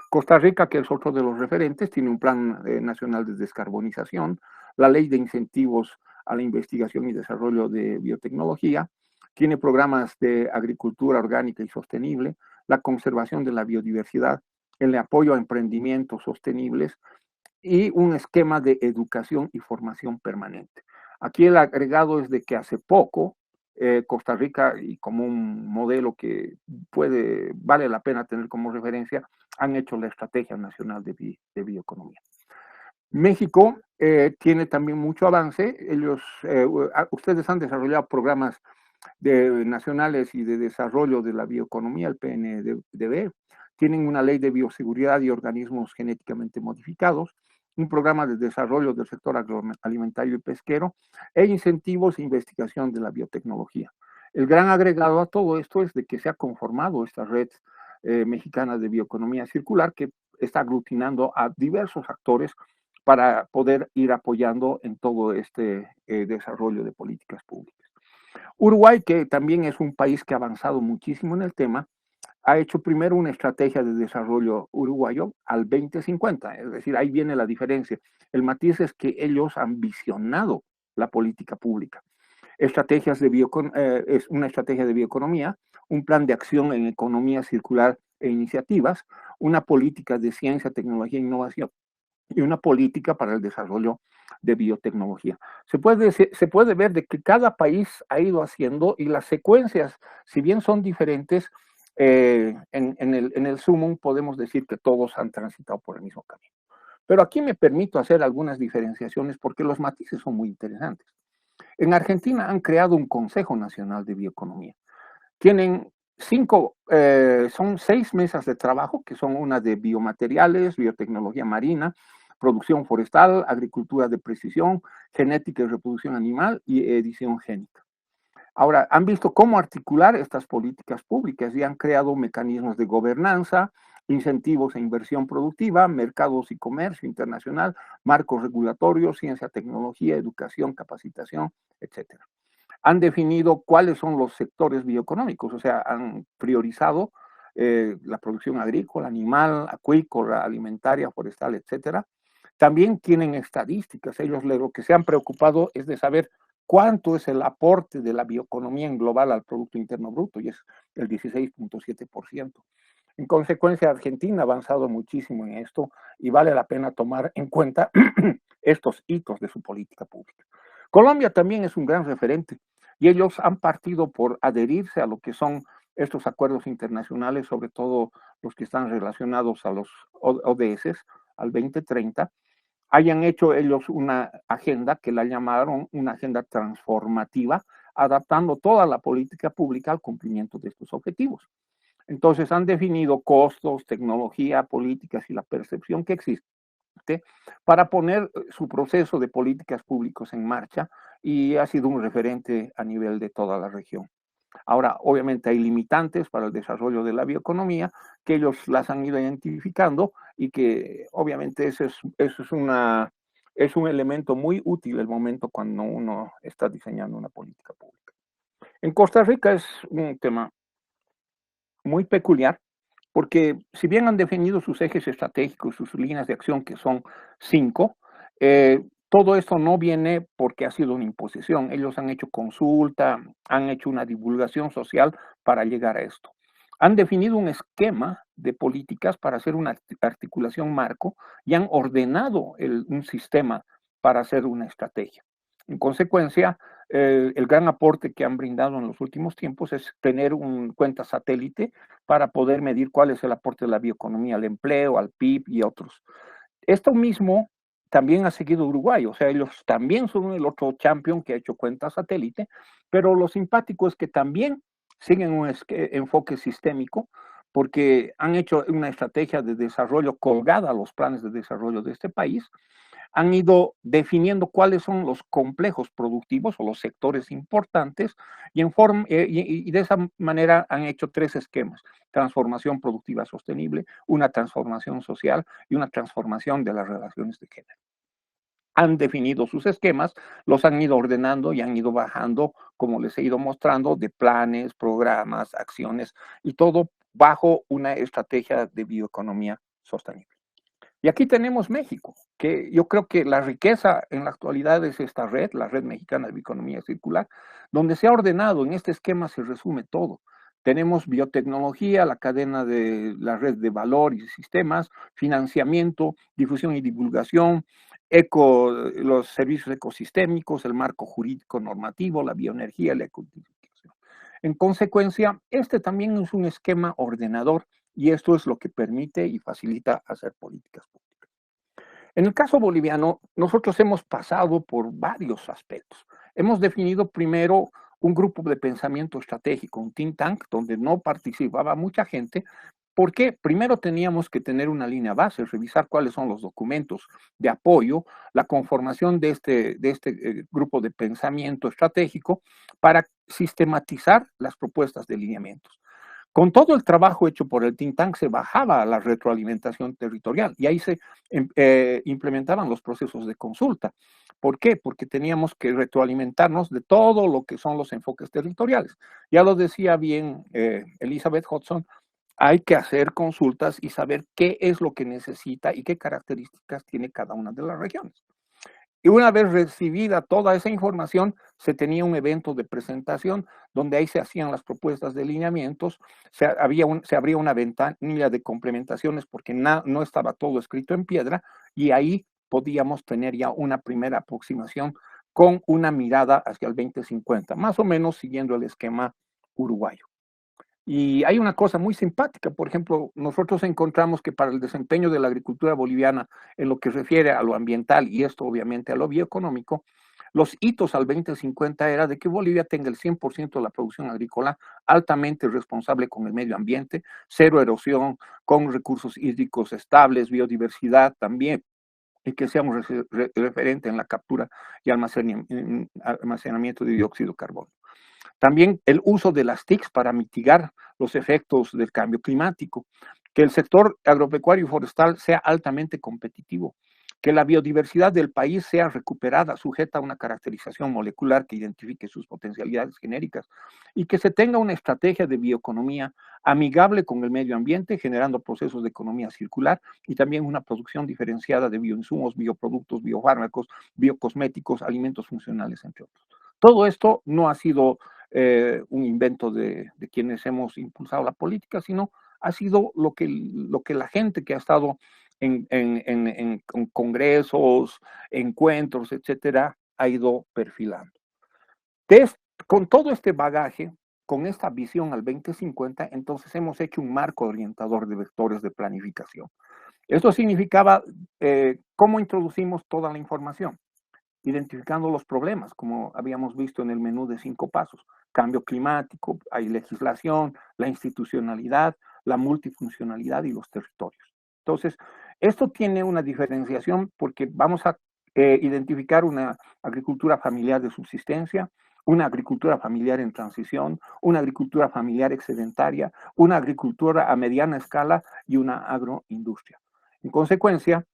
Costa Rica, que es otro de los referentes, tiene un plan nacional de descarbonización, la ley de incentivos a la investigación y desarrollo de biotecnología, tiene programas de agricultura orgánica y sostenible, la conservación de la biodiversidad, el apoyo a emprendimientos sostenibles y un esquema de educación y formación permanente. Aquí el agregado es de que hace poco Costa Rica, y como un modelo que vale la pena tener como referencia, han hecho la Estrategia Nacional de Bioeconomía. México tiene también mucho avance. Ustedes han desarrollado programas nacionales y de desarrollo de la bioeconomía, el PNDB. Tienen una ley de bioseguridad y organismos genéticamente modificados, un programa de desarrollo del sector agroalimentario y pesquero e incentivos e investigación de la biotecnología. El gran agregado a todo esto es de que se ha conformado esta red mexicana de bioeconomía circular que está aglutinando a diversos actores para poder ir apoyando en todo este desarrollo de políticas públicas. Uruguay, que también es un país que ha avanzado muchísimo en el tema, ha hecho primero una estrategia de desarrollo uruguayo al 2050, es decir, ahí viene la diferencia. El matiz es que ellos han visionado la política pública. Es una estrategia de bioeconomía, un plan de acción en economía circular e iniciativas, una política de ciencia, tecnología e innovación y una política para el desarrollo de biotecnología. Se puede ver de que cada país ha ido haciendo y las secuencias, si bien son diferentes, en el sumum podemos decir que todos han transitado por el mismo camino. Pero aquí me permito hacer algunas diferenciaciones porque los matices son muy interesantes. En Argentina han creado un Consejo Nacional de Bioeconomía. Tienen son 6 mesas de trabajo, que son una de biomateriales, biotecnología marina, producción forestal, agricultura de precisión, genética y reproducción animal y edición génica. Ahora, han visto cómo articular estas políticas públicas y han creado mecanismos de gobernanza, incentivos e inversión productiva, mercados y comercio internacional, marcos regulatorios, ciencia, tecnología, educación, capacitación, etcétera. Han definido cuáles son los sectores bioeconómicos, o sea, han priorizado la producción agrícola, animal, acuícola, alimentaria, forestal, etcétera. También tienen estadísticas, ellos lo que se han preocupado es de saber cuánto es el aporte de la bioeconomía en global al Producto Interno Bruto, y es el 16.7%. En consecuencia, Argentina ha avanzado muchísimo en esto y vale la pena tomar en cuenta estos hitos de su política pública. Colombia también es un gran referente y ellos han partido por adherirse a lo que son estos acuerdos internacionales, sobre todo los que están relacionados a los ODS, al 2030, hayan hecho ellos una agenda que la llamaron una agenda transformativa, adaptando toda la política pública al cumplimiento de estos objetivos. Entonces han definido costos, tecnología, políticas y la percepción que existe para poner su proceso de políticas públicas en marcha y ha sido un referente a nivel de toda la región. Ahora, obviamente hay limitantes para el desarrollo de la bioeconomía que ellos las han ido identificando y que obviamente eso es un elemento muy útil el momento cuando uno está diseñando una política pública. En Costa Rica es un tema muy peculiar porque si bien han definido sus ejes estratégicos, sus líneas de acción, que son 5, todo esto no viene porque ha sido una imposición. Ellos han hecho consulta, han hecho una divulgación social para llegar a esto. Han definido un esquema de políticas para hacer una articulación marco y han ordenado un sistema para hacer una estrategia. En consecuencia, el gran aporte que han brindado en los últimos tiempos es tener un cuenta satélite para poder medir cuál es el aporte de la bioeconomía al empleo, al PIB y otros. Esto mismo también ha seguido Uruguay, o sea, ellos también son el otro champion que ha hecho cuenta satélite, pero lo simpático es que también siguen un enfoque sistémico porque han hecho una estrategia de desarrollo colgada a los planes de desarrollo de este país, han ido definiendo cuáles son los complejos productivos o los sectores importantes y de esa manera han hecho 3 esquemas: transformación productiva sostenible, una transformación social y una transformación de las relaciones de género. Han definido sus esquemas, los han ido ordenando y han ido bajando, como les he ido mostrando, de planes, programas, acciones y todo bajo una estrategia de bioeconomía sostenible. Y aquí tenemos México, que yo creo que la riqueza en la actualidad es esta red, la Red Mexicana de Bioeconomía Circular, donde se ha ordenado, en este esquema se resume todo. Tenemos biotecnología, la cadena de la red de valor y sistemas, financiamiento, difusión y divulgación, los servicios ecosistémicos, el marco jurídico normativo, la bioenergía, la ecodificación. En consecuencia, este también es un esquema ordenador y esto es lo que permite y facilita hacer políticas públicas. En el caso boliviano, nosotros hemos pasado por varios aspectos. Hemos definido primero un grupo de pensamiento estratégico, un think tank, donde no participaba mucha gente, porque primero teníamos que tener una línea base, revisar cuáles son los documentos de apoyo, la conformación de este grupo de pensamiento estratégico para sistematizar las propuestas de lineamientos. Con todo el trabajo hecho por el think tank se bajaba la retroalimentación territorial y ahí se implementaban los procesos de consulta. ¿Por qué? Porque teníamos que retroalimentarnos de todo lo que son los enfoques territoriales. Ya lo decía bien Elizabeth Hudson, hay que hacer consultas y saber qué es lo que necesita y qué características tiene cada una de las regiones. Y una vez recibida toda esa información, se tenía un evento de presentación donde ahí se hacían las propuestas de lineamientos, se abría una ventanilla de complementaciones porque no estaba todo escrito en piedra y ahí podíamos tener ya una primera aproximación con una mirada hacia el 2050, más o menos siguiendo el esquema uruguayo. Y hay una cosa muy simpática, por ejemplo, nosotros encontramos que para el desempeño de la agricultura boliviana en lo que refiere a lo ambiental y esto obviamente a lo bioeconómico, los hitos al 2050 era de que Bolivia tenga el 100% de la producción agrícola altamente responsable con el medio ambiente, cero erosión, con recursos hídricos estables, biodiversidad también, y que seamos referente en la captura y almacenamiento de dióxido de carbono. También el uso de las TICs para mitigar los efectos del cambio climático, que el sector agropecuario y forestal sea altamente competitivo, que la biodiversidad del país sea recuperada, sujeta a una caracterización molecular que identifique sus potencialidades genéricas y que se tenga una estrategia de bioeconomía amigable con el medio ambiente, generando procesos de economía circular y también una producción diferenciada de bioinsumos, bioproductos, biofármacos, biocosméticos, alimentos funcionales, entre otros. Todo esto no ha sido un invento de quienes hemos impulsado la política, sino ha sido lo que la gente que ha estado en congresos, encuentros, etcétera, ha ido perfilando. Con todo este bagaje, con esta visión al 2050, entonces hemos hecho un marco orientador de vectores de planificación. Esto significaba cómo introducimos toda la información, identificando los problemas, como habíamos visto en el menú de 5 pasos. Cambio climático, hay legislación, la institucionalidad, la multifuncionalidad y los territorios. Entonces, esto tiene una diferenciación porque vamos a identificar una agricultura familiar de subsistencia, una agricultura familiar en transición, una agricultura familiar excedentaria, una agricultura a mediana escala y una agroindustria. En consecuencia,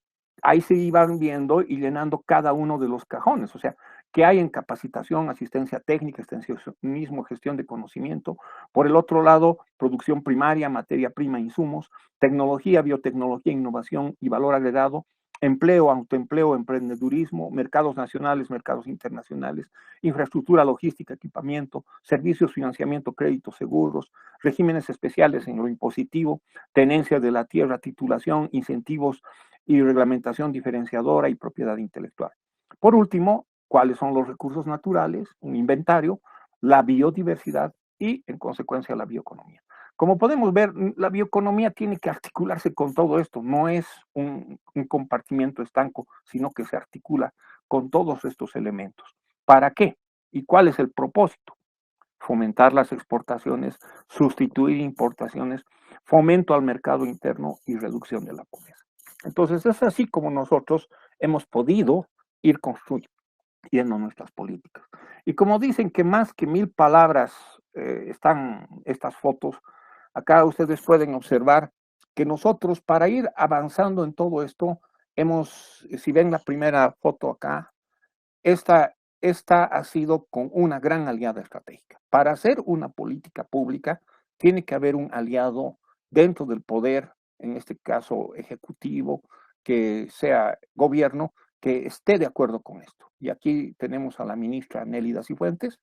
ahí se iban viendo y llenando cada uno de los cajones, o sea, qué hay en capacitación, asistencia técnica, extensionismo, gestión de conocimiento. Por el otro lado, producción primaria, materia prima, insumos, tecnología, biotecnología, innovación y valor agregado, empleo, autoempleo, emprendedurismo, mercados nacionales, mercados internacionales, infraestructura, logística, equipamiento, servicios, financiamiento, créditos, seguros, regímenes especiales en lo impositivo, tenencia de la tierra, titulación, incentivos y reglamentación diferenciadora y propiedad intelectual. Por último, cuáles son los recursos naturales, un inventario, la biodiversidad y, en consecuencia, la bioeconomía. Como podemos ver, la bioeconomía tiene que articularse con todo esto, no es un compartimiento estanco, sino que se articula con todos estos elementos. ¿Para qué? ¿Y cuál es el propósito? Fomentar las exportaciones, sustituir importaciones, fomento al mercado interno y reducción de la pobreza. Entonces, es así como nosotros hemos podido ir construyendo nuestras políticas. Y como dicen que más que 1000 palabras están estas fotos, acá ustedes pueden observar que nosotros para ir avanzando en todo esto, si ven la primera foto acá, esta ha sido con una gran aliada estratégica. Para hacer una política pública, tiene que haber un aliado dentro del poder, en este caso ejecutivo, que sea gobierno, que esté de acuerdo con esto. Y aquí tenemos a la ministra Nélida Cifuentes,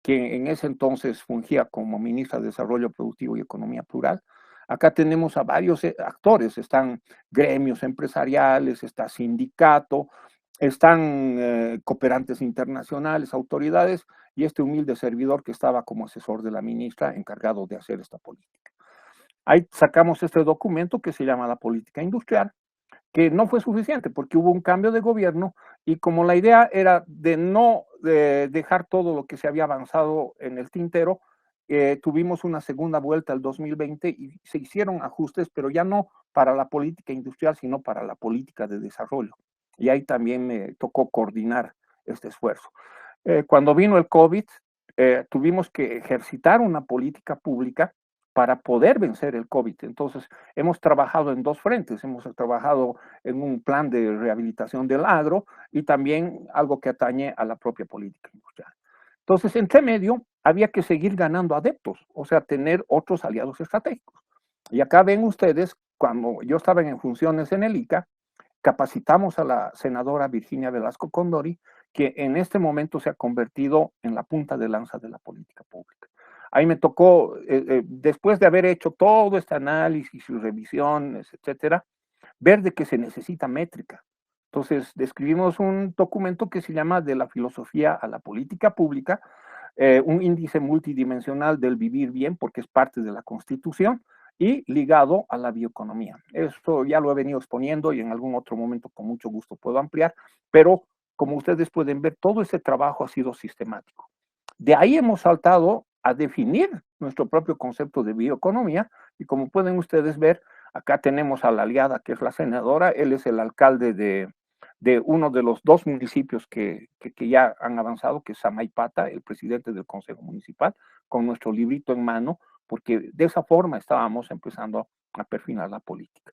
que en ese entonces fungía como ministra de Desarrollo Productivo y Economía Plural. Acá tenemos a varios actores, están gremios empresariales, está sindicato, están cooperantes internacionales, autoridades, y este humilde servidor que estaba como asesor de la ministra encargado de hacer esta política. Ahí sacamos este documento que se llama la política industrial, que no fue suficiente porque hubo un cambio de gobierno y como la idea era de no dejar todo lo que se había avanzado en el tintero, tuvimos una segunda vuelta el 2020 y se hicieron ajustes, pero ya no para la política industrial, sino para la política de desarrollo. Y ahí también me tocó coordinar este esfuerzo. Cuando vino el COVID, tuvimos que ejercitar una política pública para poder vencer el COVID. Entonces, hemos trabajado en dos frentes. Hemos trabajado en un plan de rehabilitación del agro y también algo que atañe a la propia política industrial. Entonces, entre medio, había que seguir ganando adeptos, o sea, tener otros aliados estratégicos. Y acá ven ustedes, cuando yo estaba en funciones en el ICA, capacitamos a la senadora Virginia Velasco Condori, que en este momento se ha convertido en la punta de lanza de la política pública. Ahí me tocó, después de haber hecho todo este análisis y revisiones, etcétera, ver de que se necesita métrica. Entonces, describimos un documento que se llama De la filosofía a la política pública, un índice multidimensional del vivir bien, porque es parte de la Constitución, y ligado a la bioeconomía. Esto ya lo he venido exponiendo y en algún otro momento con mucho gusto puedo ampliar, pero como ustedes pueden ver, todo ese trabajo ha sido sistemático. De ahí hemos saltado a definir nuestro propio concepto de bioeconomía y como pueden ustedes ver, acá tenemos a la aliada que es la senadora, él es el alcalde de uno de los dos municipios que ya han avanzado, que es Samaipata, el presidente del Consejo Municipal, con nuestro librito en mano, porque de esa forma estábamos empezando a perfilar la política.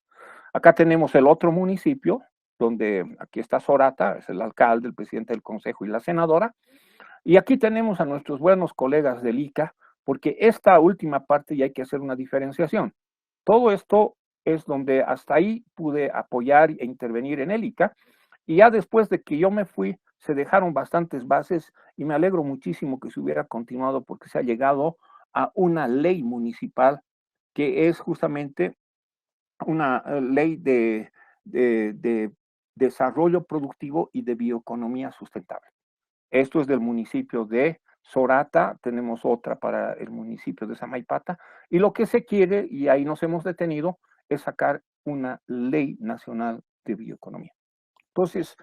Acá tenemos el otro municipio, donde aquí está Sorata, es el alcalde, el presidente del consejo y la senadora, y aquí tenemos a nuestros buenos colegas del ICA, porque esta última parte ya hay que hacer una diferenciación. Todo esto es donde hasta ahí pude apoyar e intervenir en el ICA, y ya después de que yo me fui, se dejaron bastantes bases, y me alegro muchísimo que se hubiera continuado porque se ha llegado a una ley municipal que es justamente una ley de desarrollo productivo y de bioeconomía sustentable. Esto es del municipio de Sorata, tenemos otra para el municipio de Samaipata, y lo que se quiere, y ahí nos hemos detenido, es sacar una ley nacional de bioeconomía. Entonces,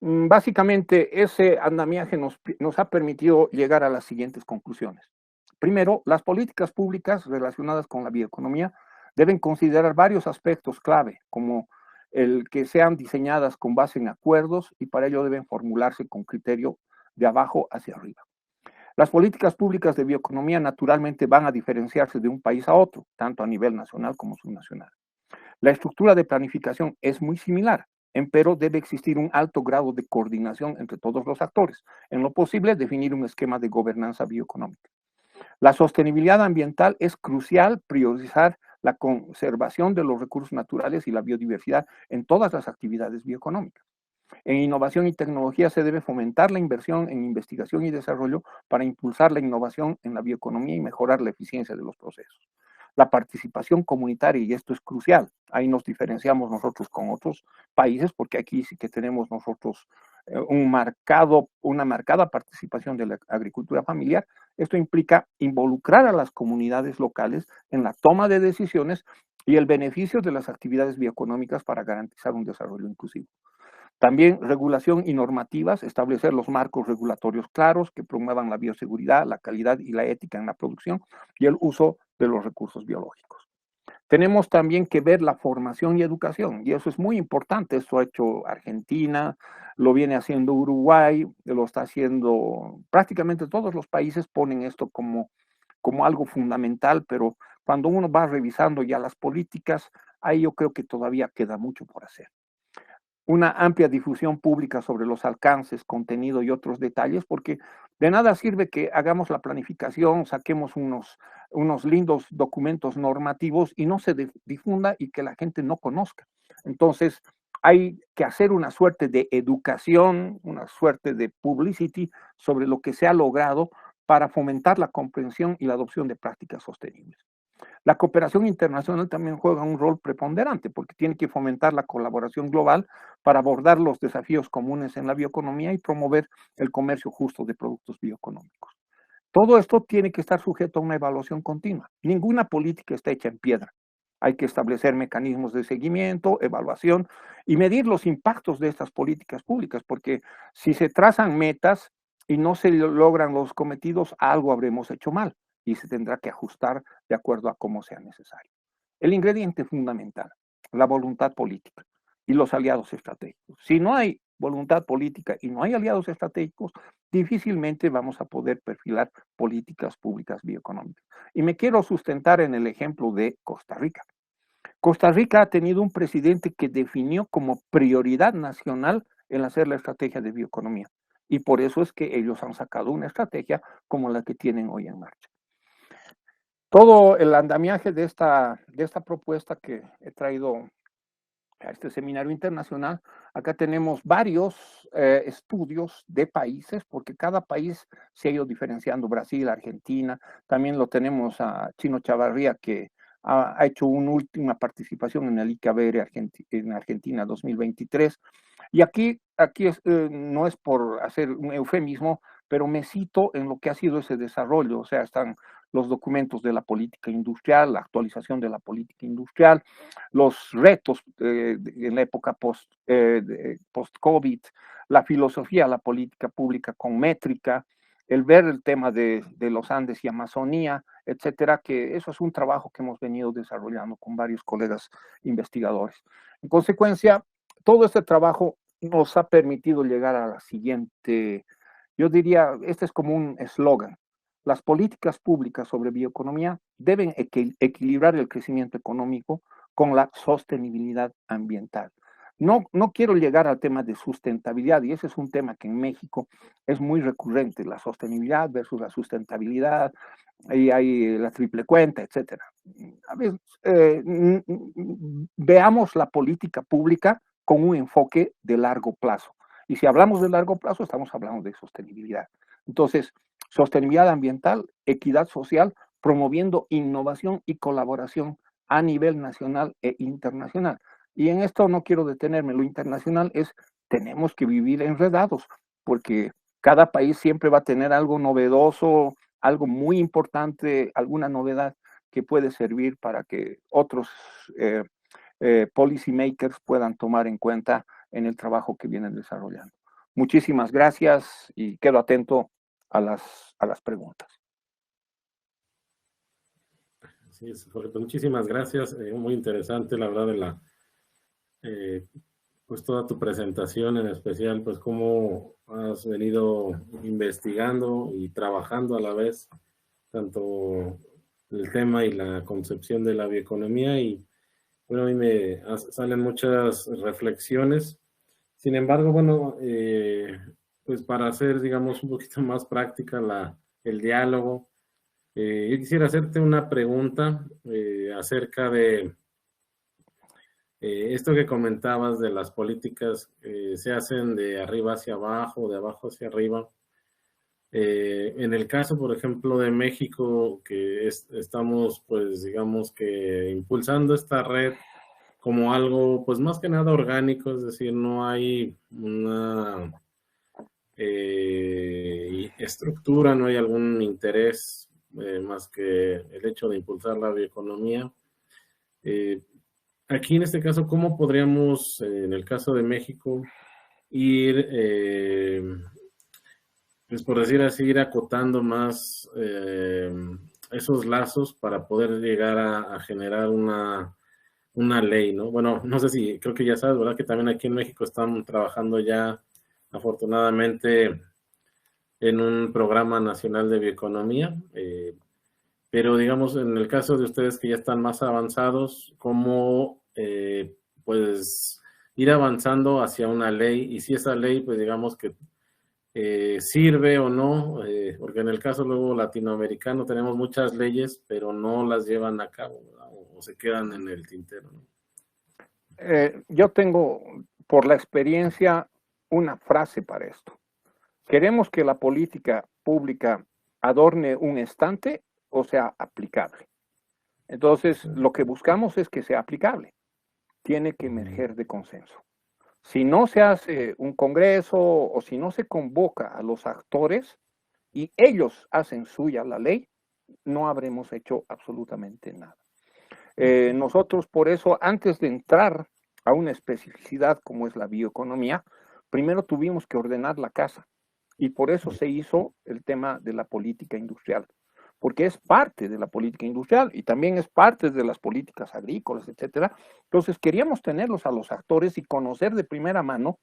básicamente ese andamiaje nos ha permitido llegar a las siguientes conclusiones. Primero, las políticas públicas relacionadas con la bioeconomía deben considerar varios aspectos clave, como el que sean diseñadas con base en acuerdos y para ello deben formularse con criterio de abajo hacia arriba. Las políticas públicas de bioeconomía naturalmente van a diferenciarse de un país a otro, tanto a nivel nacional como subnacional. La estructura de planificación es muy similar, empero debe existir un alto grado de coordinación entre todos los actores. En lo posible, definir un esquema de gobernanza bioeconómica. La sostenibilidad ambiental es crucial priorizar la conservación de los recursos naturales y la biodiversidad en todas las actividades bioeconómicas. En innovación y tecnología se debe fomentar la inversión en investigación y desarrollo para impulsar la innovación en la bioeconomía y mejorar la eficiencia de los procesos. La participación comunitaria, y esto es crucial, ahí nos diferenciamos nosotros con otros países, porque aquí sí que tenemos nosotros una marcada participación de la agricultura familiar. Esto implica involucrar a las comunidades locales en la toma de decisiones y el beneficio de las actividades bioeconómicas para garantizar un desarrollo inclusivo. También regulación y normativas, establecer los marcos regulatorios claros que promuevan la bioseguridad, la calidad y la ética en la producción y el uso de los recursos biológicos. Tenemos también que ver la formación y educación, y eso es muy importante. Esto ha hecho Argentina, lo viene haciendo Uruguay, lo está haciendo prácticamente todos los países, ponen esto como algo fundamental, pero cuando uno va revisando ya las políticas, ahí yo creo que todavía queda mucho por hacer. Una amplia difusión pública sobre los alcances, contenido y otros detalles, porque de nada sirve que hagamos la planificación, saquemos unos lindos documentos normativos y no se difunda y que la gente no conozca. Entonces, hay que hacer una suerte de educación, una suerte de publicity sobre lo que se ha logrado para fomentar la comprensión y la adopción de prácticas sostenibles. La cooperación internacional también juega un rol preponderante porque tiene que fomentar la colaboración global para abordar los desafíos comunes en la bioeconomía y promover el comercio justo de productos bioeconómicos. Todo esto tiene que estar sujeto a una evaluación continua. Ninguna política está hecha en piedra. Hay que establecer mecanismos de seguimiento, evaluación y medir los impactos de estas políticas públicas, porque si se trazan metas y no se logran los cometidos, algo habremos hecho mal y se tendrá que ajustar de acuerdo a cómo sea necesario. El ingrediente fundamental, la voluntad política y los aliados estratégicos. Si no hay voluntad política y no hay aliados estratégicos, difícilmente vamos a poder perfilar políticas públicas bioeconómicas. Y me quiero sustentar en el ejemplo de Costa Rica. Costa Rica ha tenido un presidente que definió como prioridad nacional el hacer la estrategia de bioeconomía. Y por eso es que ellos han sacado una estrategia como la que tienen hoy en marcha. Todo el andamiaje de esta propuesta que he traído a este seminario internacional, acá tenemos varios estudios de países, porque cada país se ha ido diferenciando, Brasil, Argentina, también lo tenemos a Chino Chavarría, que ha hecho una última participación en el ICABR en Argentina 2023, y aquí no es por hacer un eufemismo, pero me cito en lo que ha sido ese desarrollo, o sea, están los documentos de la política industrial, la actualización de la política industrial, los retos en la época post-COVID, la filosofía, la política pública con métrica, el ver el tema de los Andes y Amazonía, etcétera, que eso es un trabajo que hemos venido desarrollando con varios colegas investigadores. En consecuencia, todo este trabajo nos ha permitido llegar a la siguiente, yo diría, este es como un eslogan. Las políticas públicas sobre bioeconomía deben equilibrar el crecimiento económico con la sostenibilidad ambiental. No quiero llegar al tema de sustentabilidad, y ese es un tema que en México es muy recurrente, la sostenibilidad versus la sustentabilidad, ahí hay la triple cuenta, etcétera. A ver, veamos la política pública con un enfoque de largo plazo. Y si hablamos de largo plazo, estamos hablando de sostenibilidad. Entonces, sostenibilidad ambiental, equidad social, promoviendo innovación y colaboración a nivel nacional e internacional. Y en esto no quiero detenerme, lo internacional es, tenemos que vivir enredados, porque cada país siempre va a tener algo novedoso, algo muy importante, alguna novedad que puede servir para que otros policy makers puedan tomar en cuenta en el trabajo que vienen desarrollando. Muchísimas gracias y quedo atento a las preguntas. Sí, muchísimas gracias. Muy interesante, la verdad, pues toda tu presentación, en especial, pues cómo has venido investigando y trabajando a la vez, tanto el tema y la concepción de la bioeconomía. Y bueno, a mí me salen muchas reflexiones. Sin embargo, bueno, pues para hacer, digamos, un poquito más práctica el diálogo, yo quisiera hacerte una pregunta acerca de esto que comentabas de las políticas se hacen de arriba hacia abajo, de abajo hacia arriba. En el caso, por ejemplo, de México, que estamos, pues, digamos que impulsando esta red como algo, pues, más que nada orgánico, es decir, no hay una estructura, no hay algún interés más que el hecho de impulsar la bioeconomía. Aquí en este caso, ¿cómo podríamos, en el caso de México, ir, pues por decir así, ir acotando más esos lazos para poder llegar a generar una ley, ¿no? Bueno, no sé si, creo que ya sabes, ¿verdad? Que también aquí en México están trabajando ya, afortunadamente, en un programa nacional de bioeconomía, pero digamos, en el caso de ustedes que ya están más avanzados, ¿cómo pues ir avanzando hacia una ley? Y si esa ley, pues digamos que sirve o no, porque en el caso luego latinoamericano tenemos muchas leyes, pero no las llevan a cabo, ¿verdad? O se quedan en el tintero, ¿no? Yo tengo, por la experiencia, una frase para esto. Queremos que la política pública adorne un estante o sea aplicable. Entonces, lo que buscamos es que sea aplicable. Tiene que emerger de consenso. Si no se hace un congreso o si no se convoca a los actores y ellos hacen suya la ley, no habremos hecho absolutamente nada. Nosotros por eso, antes de entrar a una especificidad como es la bioeconomía, primero tuvimos que ordenar la casa y por eso se hizo el tema de la política industrial, porque es parte de la política industrial y también es parte de las políticas agrícolas, etcétera. Entonces queríamos tenerlos a los actores y conocer de primera mano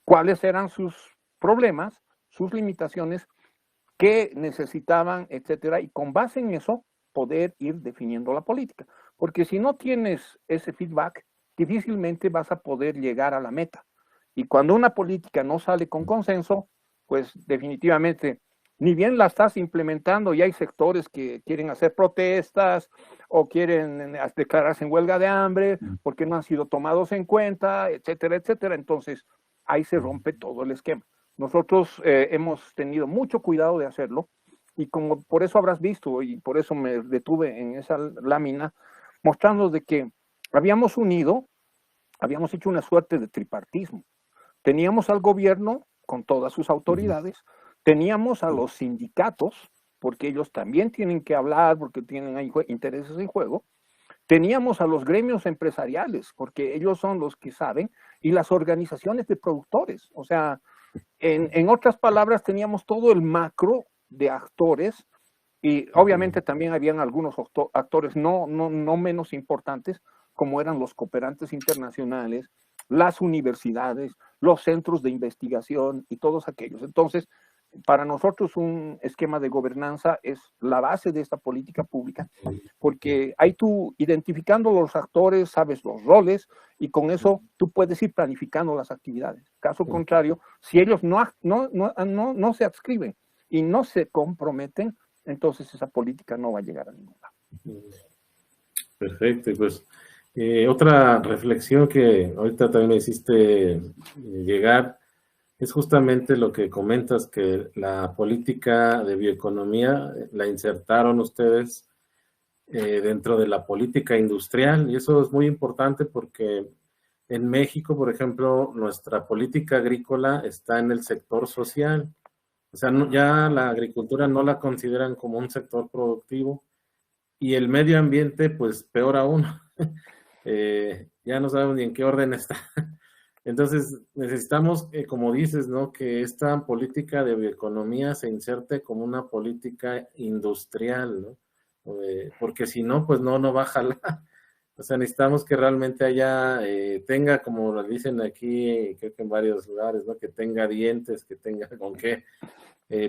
cuáles eran sus problemas, sus limitaciones, qué necesitaban, etcétera, y con base en eso poder ir definiendo la política. Porque si no tienes ese feedback, difícilmente vas a poder llegar a la meta. Y cuando una política no sale con consenso, pues definitivamente ni bien la estás implementando y hay sectores que quieren hacer protestas o quieren declararse en huelga de hambre porque no han sido tomados en cuenta, etcétera, etcétera. Entonces, ahí se rompe todo el esquema. Nosotros hemos tenido mucho cuidado de hacerlo y como por eso habrás visto y por eso me detuve en esa lámina, mostrando de que habíamos unido, habíamos hecho una suerte de tripartismo. Teníamos al gobierno con todas sus autoridades, teníamos a los sindicatos, porque ellos también tienen que hablar, porque tienen ahí intereses en juego, teníamos a los gremios empresariales, porque ellos son los que saben, y las organizaciones de productores. O sea, en otras palabras, teníamos todo el macro de actores y obviamente también habían algunos actores no menos importantes, como eran los cooperantes internacionales, las universidades, los centros de investigación y todos aquellos. Entonces, para nosotros un esquema de gobernanza es la base de esta política pública, porque ahí tú identificando los actores, sabes los roles y con eso tú puedes ir planificando las actividades. Caso contrario, si ellos no se adscriben y no se comprometen, entonces esa política no va a llegar a ningún lado. Perfecto, pues otra reflexión que ahorita también me hiciste llegar es justamente lo que comentas, que la política de bioeconomía la insertaron ustedes dentro de la política industrial y eso es muy importante porque en México, por ejemplo, nuestra política agrícola está en el sector social. O sea, ya la agricultura no la consideran como un sector productivo y el medio ambiente, pues peor aún. Ya no sabemos ni en qué orden está. Entonces, necesitamos, como dices, ¿no? Que esta política de bioeconomía se inserte como una política industrial, ¿no? Porque si no, pues no va a jalar. O sea, necesitamos que realmente haya, tenga, como lo dicen aquí, creo que en varios lugares, ¿no? Que tenga dientes, que tenga con qué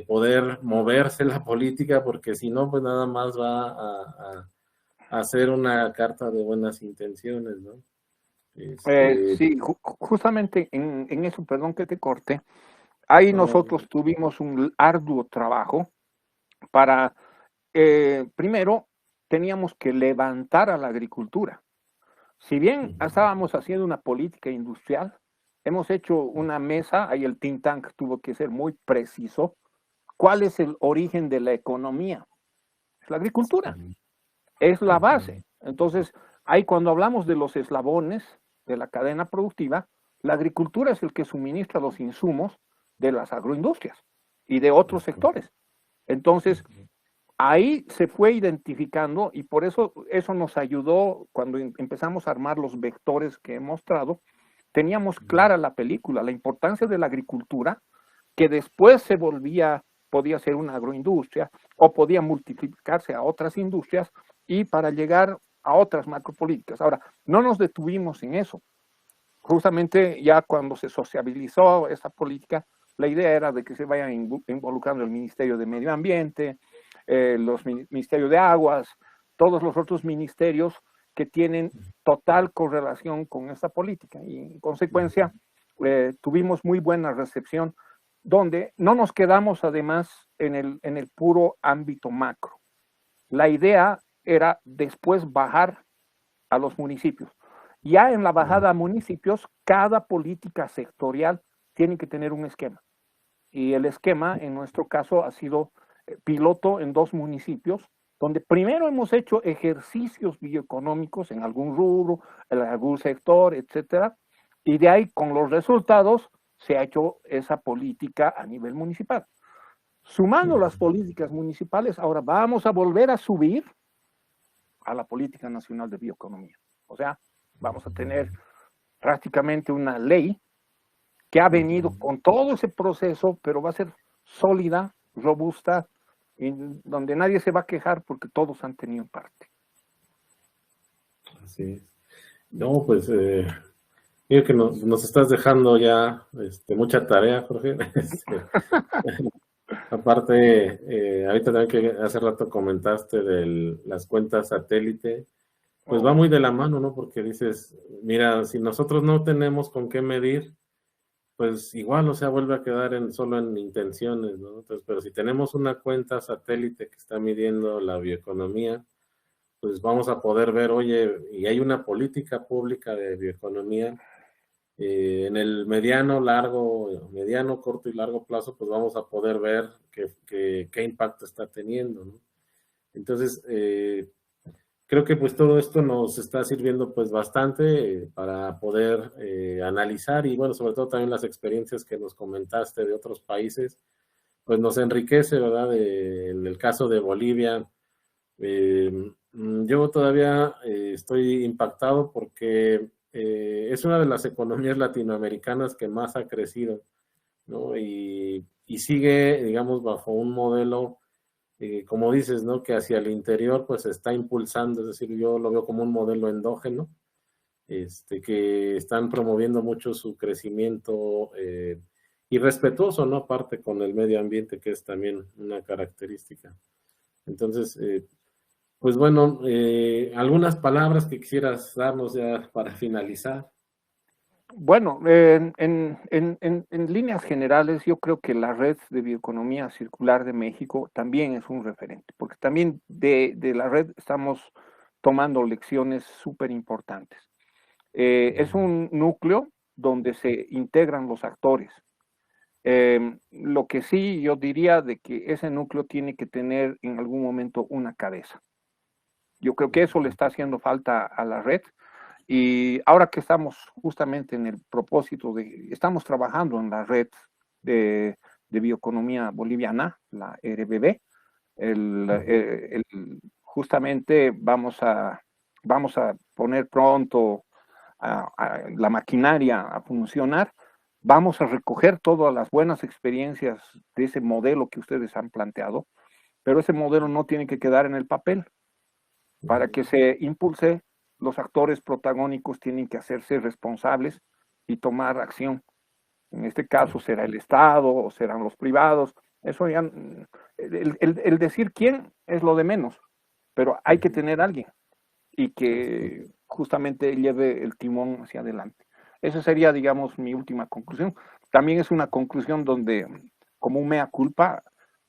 poder moverse la política, porque si no, pues nada más va a hacer una carta de buenas intenciones, ¿no? Sí, justamente en eso, perdón que te corte, ahí nosotros tuvimos un arduo trabajo para, primero, teníamos que levantar a la agricultura. Si bien estábamos haciendo una política industrial, hemos hecho una mesa, ahí el think tank tuvo que ser muy preciso. ¿Cuál es el origen de la economía? Es la agricultura, es la base. Entonces, ahí cuando hablamos de los eslabones de la cadena productiva, la agricultura es el que suministra los insumos de las agroindustrias y de otros sectores. Entonces, ahí se fue identificando y por eso nos ayudó cuando empezamos a armar los vectores que he mostrado. Teníamos clara la película, la importancia de la agricultura, que después podía ser una agroindustria o podía multiplicarse a otras industrias y para llegar a otras macropolíticas. Ahora, no nos detuvimos en eso. Justamente ya cuando se sociabilizó esa política, la idea era de que se vayan involucrando el Ministerio de Medio Ambiente, los Ministerios de Aguas, todos los otros ministerios que tienen total correlación con esta política. Y en consecuencia, tuvimos muy buena recepción, donde no nos quedamos además en el puro ámbito macro. La idea era después bajar a los municipios. Ya en la bajada a municipios, cada política sectorial tiene que tener un esquema. Y el esquema, en nuestro caso, ha sido piloto en 2 municipios, donde primero hemos hecho ejercicios bioeconómicos en algún rubro, en algún sector, etcétera, y de ahí, con los resultados, se ha hecho esa política a nivel municipal. Sumando las políticas municipales, ahora vamos a volver a subir a la Política Nacional de Bioeconomía. O sea, vamos a tener prácticamente una ley que ha venido con todo ese proceso, pero va a ser sólida, robusta, y donde nadie se va a quejar porque todos han tenido parte. Así es. No, pues creo que nos estás dejando ya mucha tarea, Jorge. Aparte, ahorita también que hace rato comentaste de las cuentas satélite, pues va muy de la mano, ¿no? Porque dices, mira, si nosotros no tenemos con qué medir, pues igual, o sea, vuelve a quedar solo en intenciones, ¿no? Entonces, pero si tenemos una cuenta satélite que está midiendo la bioeconomía, pues vamos a poder ver, oye, y hay una política pública de bioeconomía, en el mediano, corto y largo plazo, pues vamos a poder ver qué impacto está teniendo, ¿no? Entonces, creo que pues todo esto nos está sirviendo pues bastante para poder analizar y bueno, sobre todo también las experiencias que nos comentaste de otros países, pues nos enriquece, ¿verdad? En el caso de Bolivia, yo todavía estoy impactado porque es una de las economías latinoamericanas que más ha crecido, ¿no? Y sigue, digamos, bajo un modelo, como dices, ¿no? Que hacia el interior pues se está impulsando, es decir, yo lo veo como un modelo endógeno, que están promoviendo mucho su crecimiento y respetuoso, ¿no? Aparte con el medio ambiente, que es también una característica. Entonces, pues bueno, algunas palabras que quisieras darnos ya para finalizar. Bueno, en líneas generales, yo creo que la red de bioeconomía circular de México también es un referente, porque también de la red estamos tomando lecciones súper importantes. Es un núcleo donde se integran los actores. Lo que sí yo diría de que ese núcleo tiene que tener en algún momento una cabeza. Yo creo que eso le está haciendo falta a la red. Y ahora que estamos justamente en el propósito estamos trabajando en la red de bioeconomía boliviana, la RBB, justamente vamos a poner pronto la maquinaria a funcionar, vamos a recoger todas las buenas experiencias de ese modelo que ustedes han planteado, pero ese modelo no tiene que quedar en el papel. Para que se impulse, los actores protagónicos tienen que hacerse responsables y tomar acción. En este caso será el Estado o serán los privados. Eso ya, el decir quién es lo de menos, pero hay que tener a alguien y que justamente lleve el timón hacia adelante. Esa sería, digamos, mi última conclusión. También es una conclusión donde, como un mea culpa,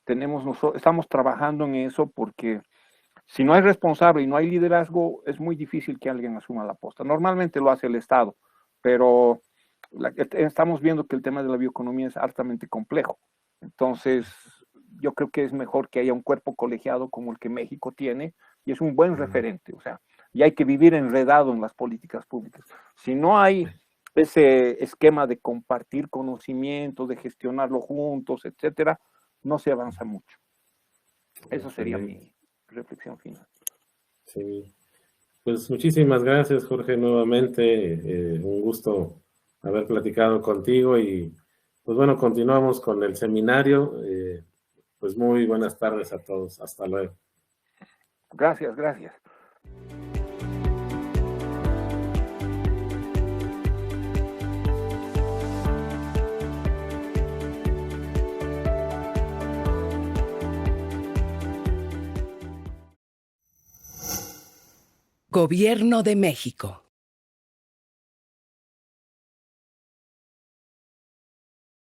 estamos trabajando en eso porque si no hay responsable y no hay liderazgo, es muy difícil que alguien asuma la posta. Normalmente lo hace el Estado, pero estamos viendo que el tema de la bioeconomía es altamente complejo. Entonces, yo creo que es mejor que haya un cuerpo colegiado como el que México tiene, y es un buen referente. O sea, y hay que vivir enredado en las políticas públicas. Si no hay ese esquema de compartir conocimiento, de gestionarlo juntos, etcétera, no se avanza mucho. Eso sería mi reflexión final. Sí, pues muchísimas gracias, Jorge, nuevamente. Un gusto haber platicado contigo y pues bueno, continuamos con el seminario. Pues muy buenas tardes a todos. Hasta luego. Gracias, gracias. Gobierno de México.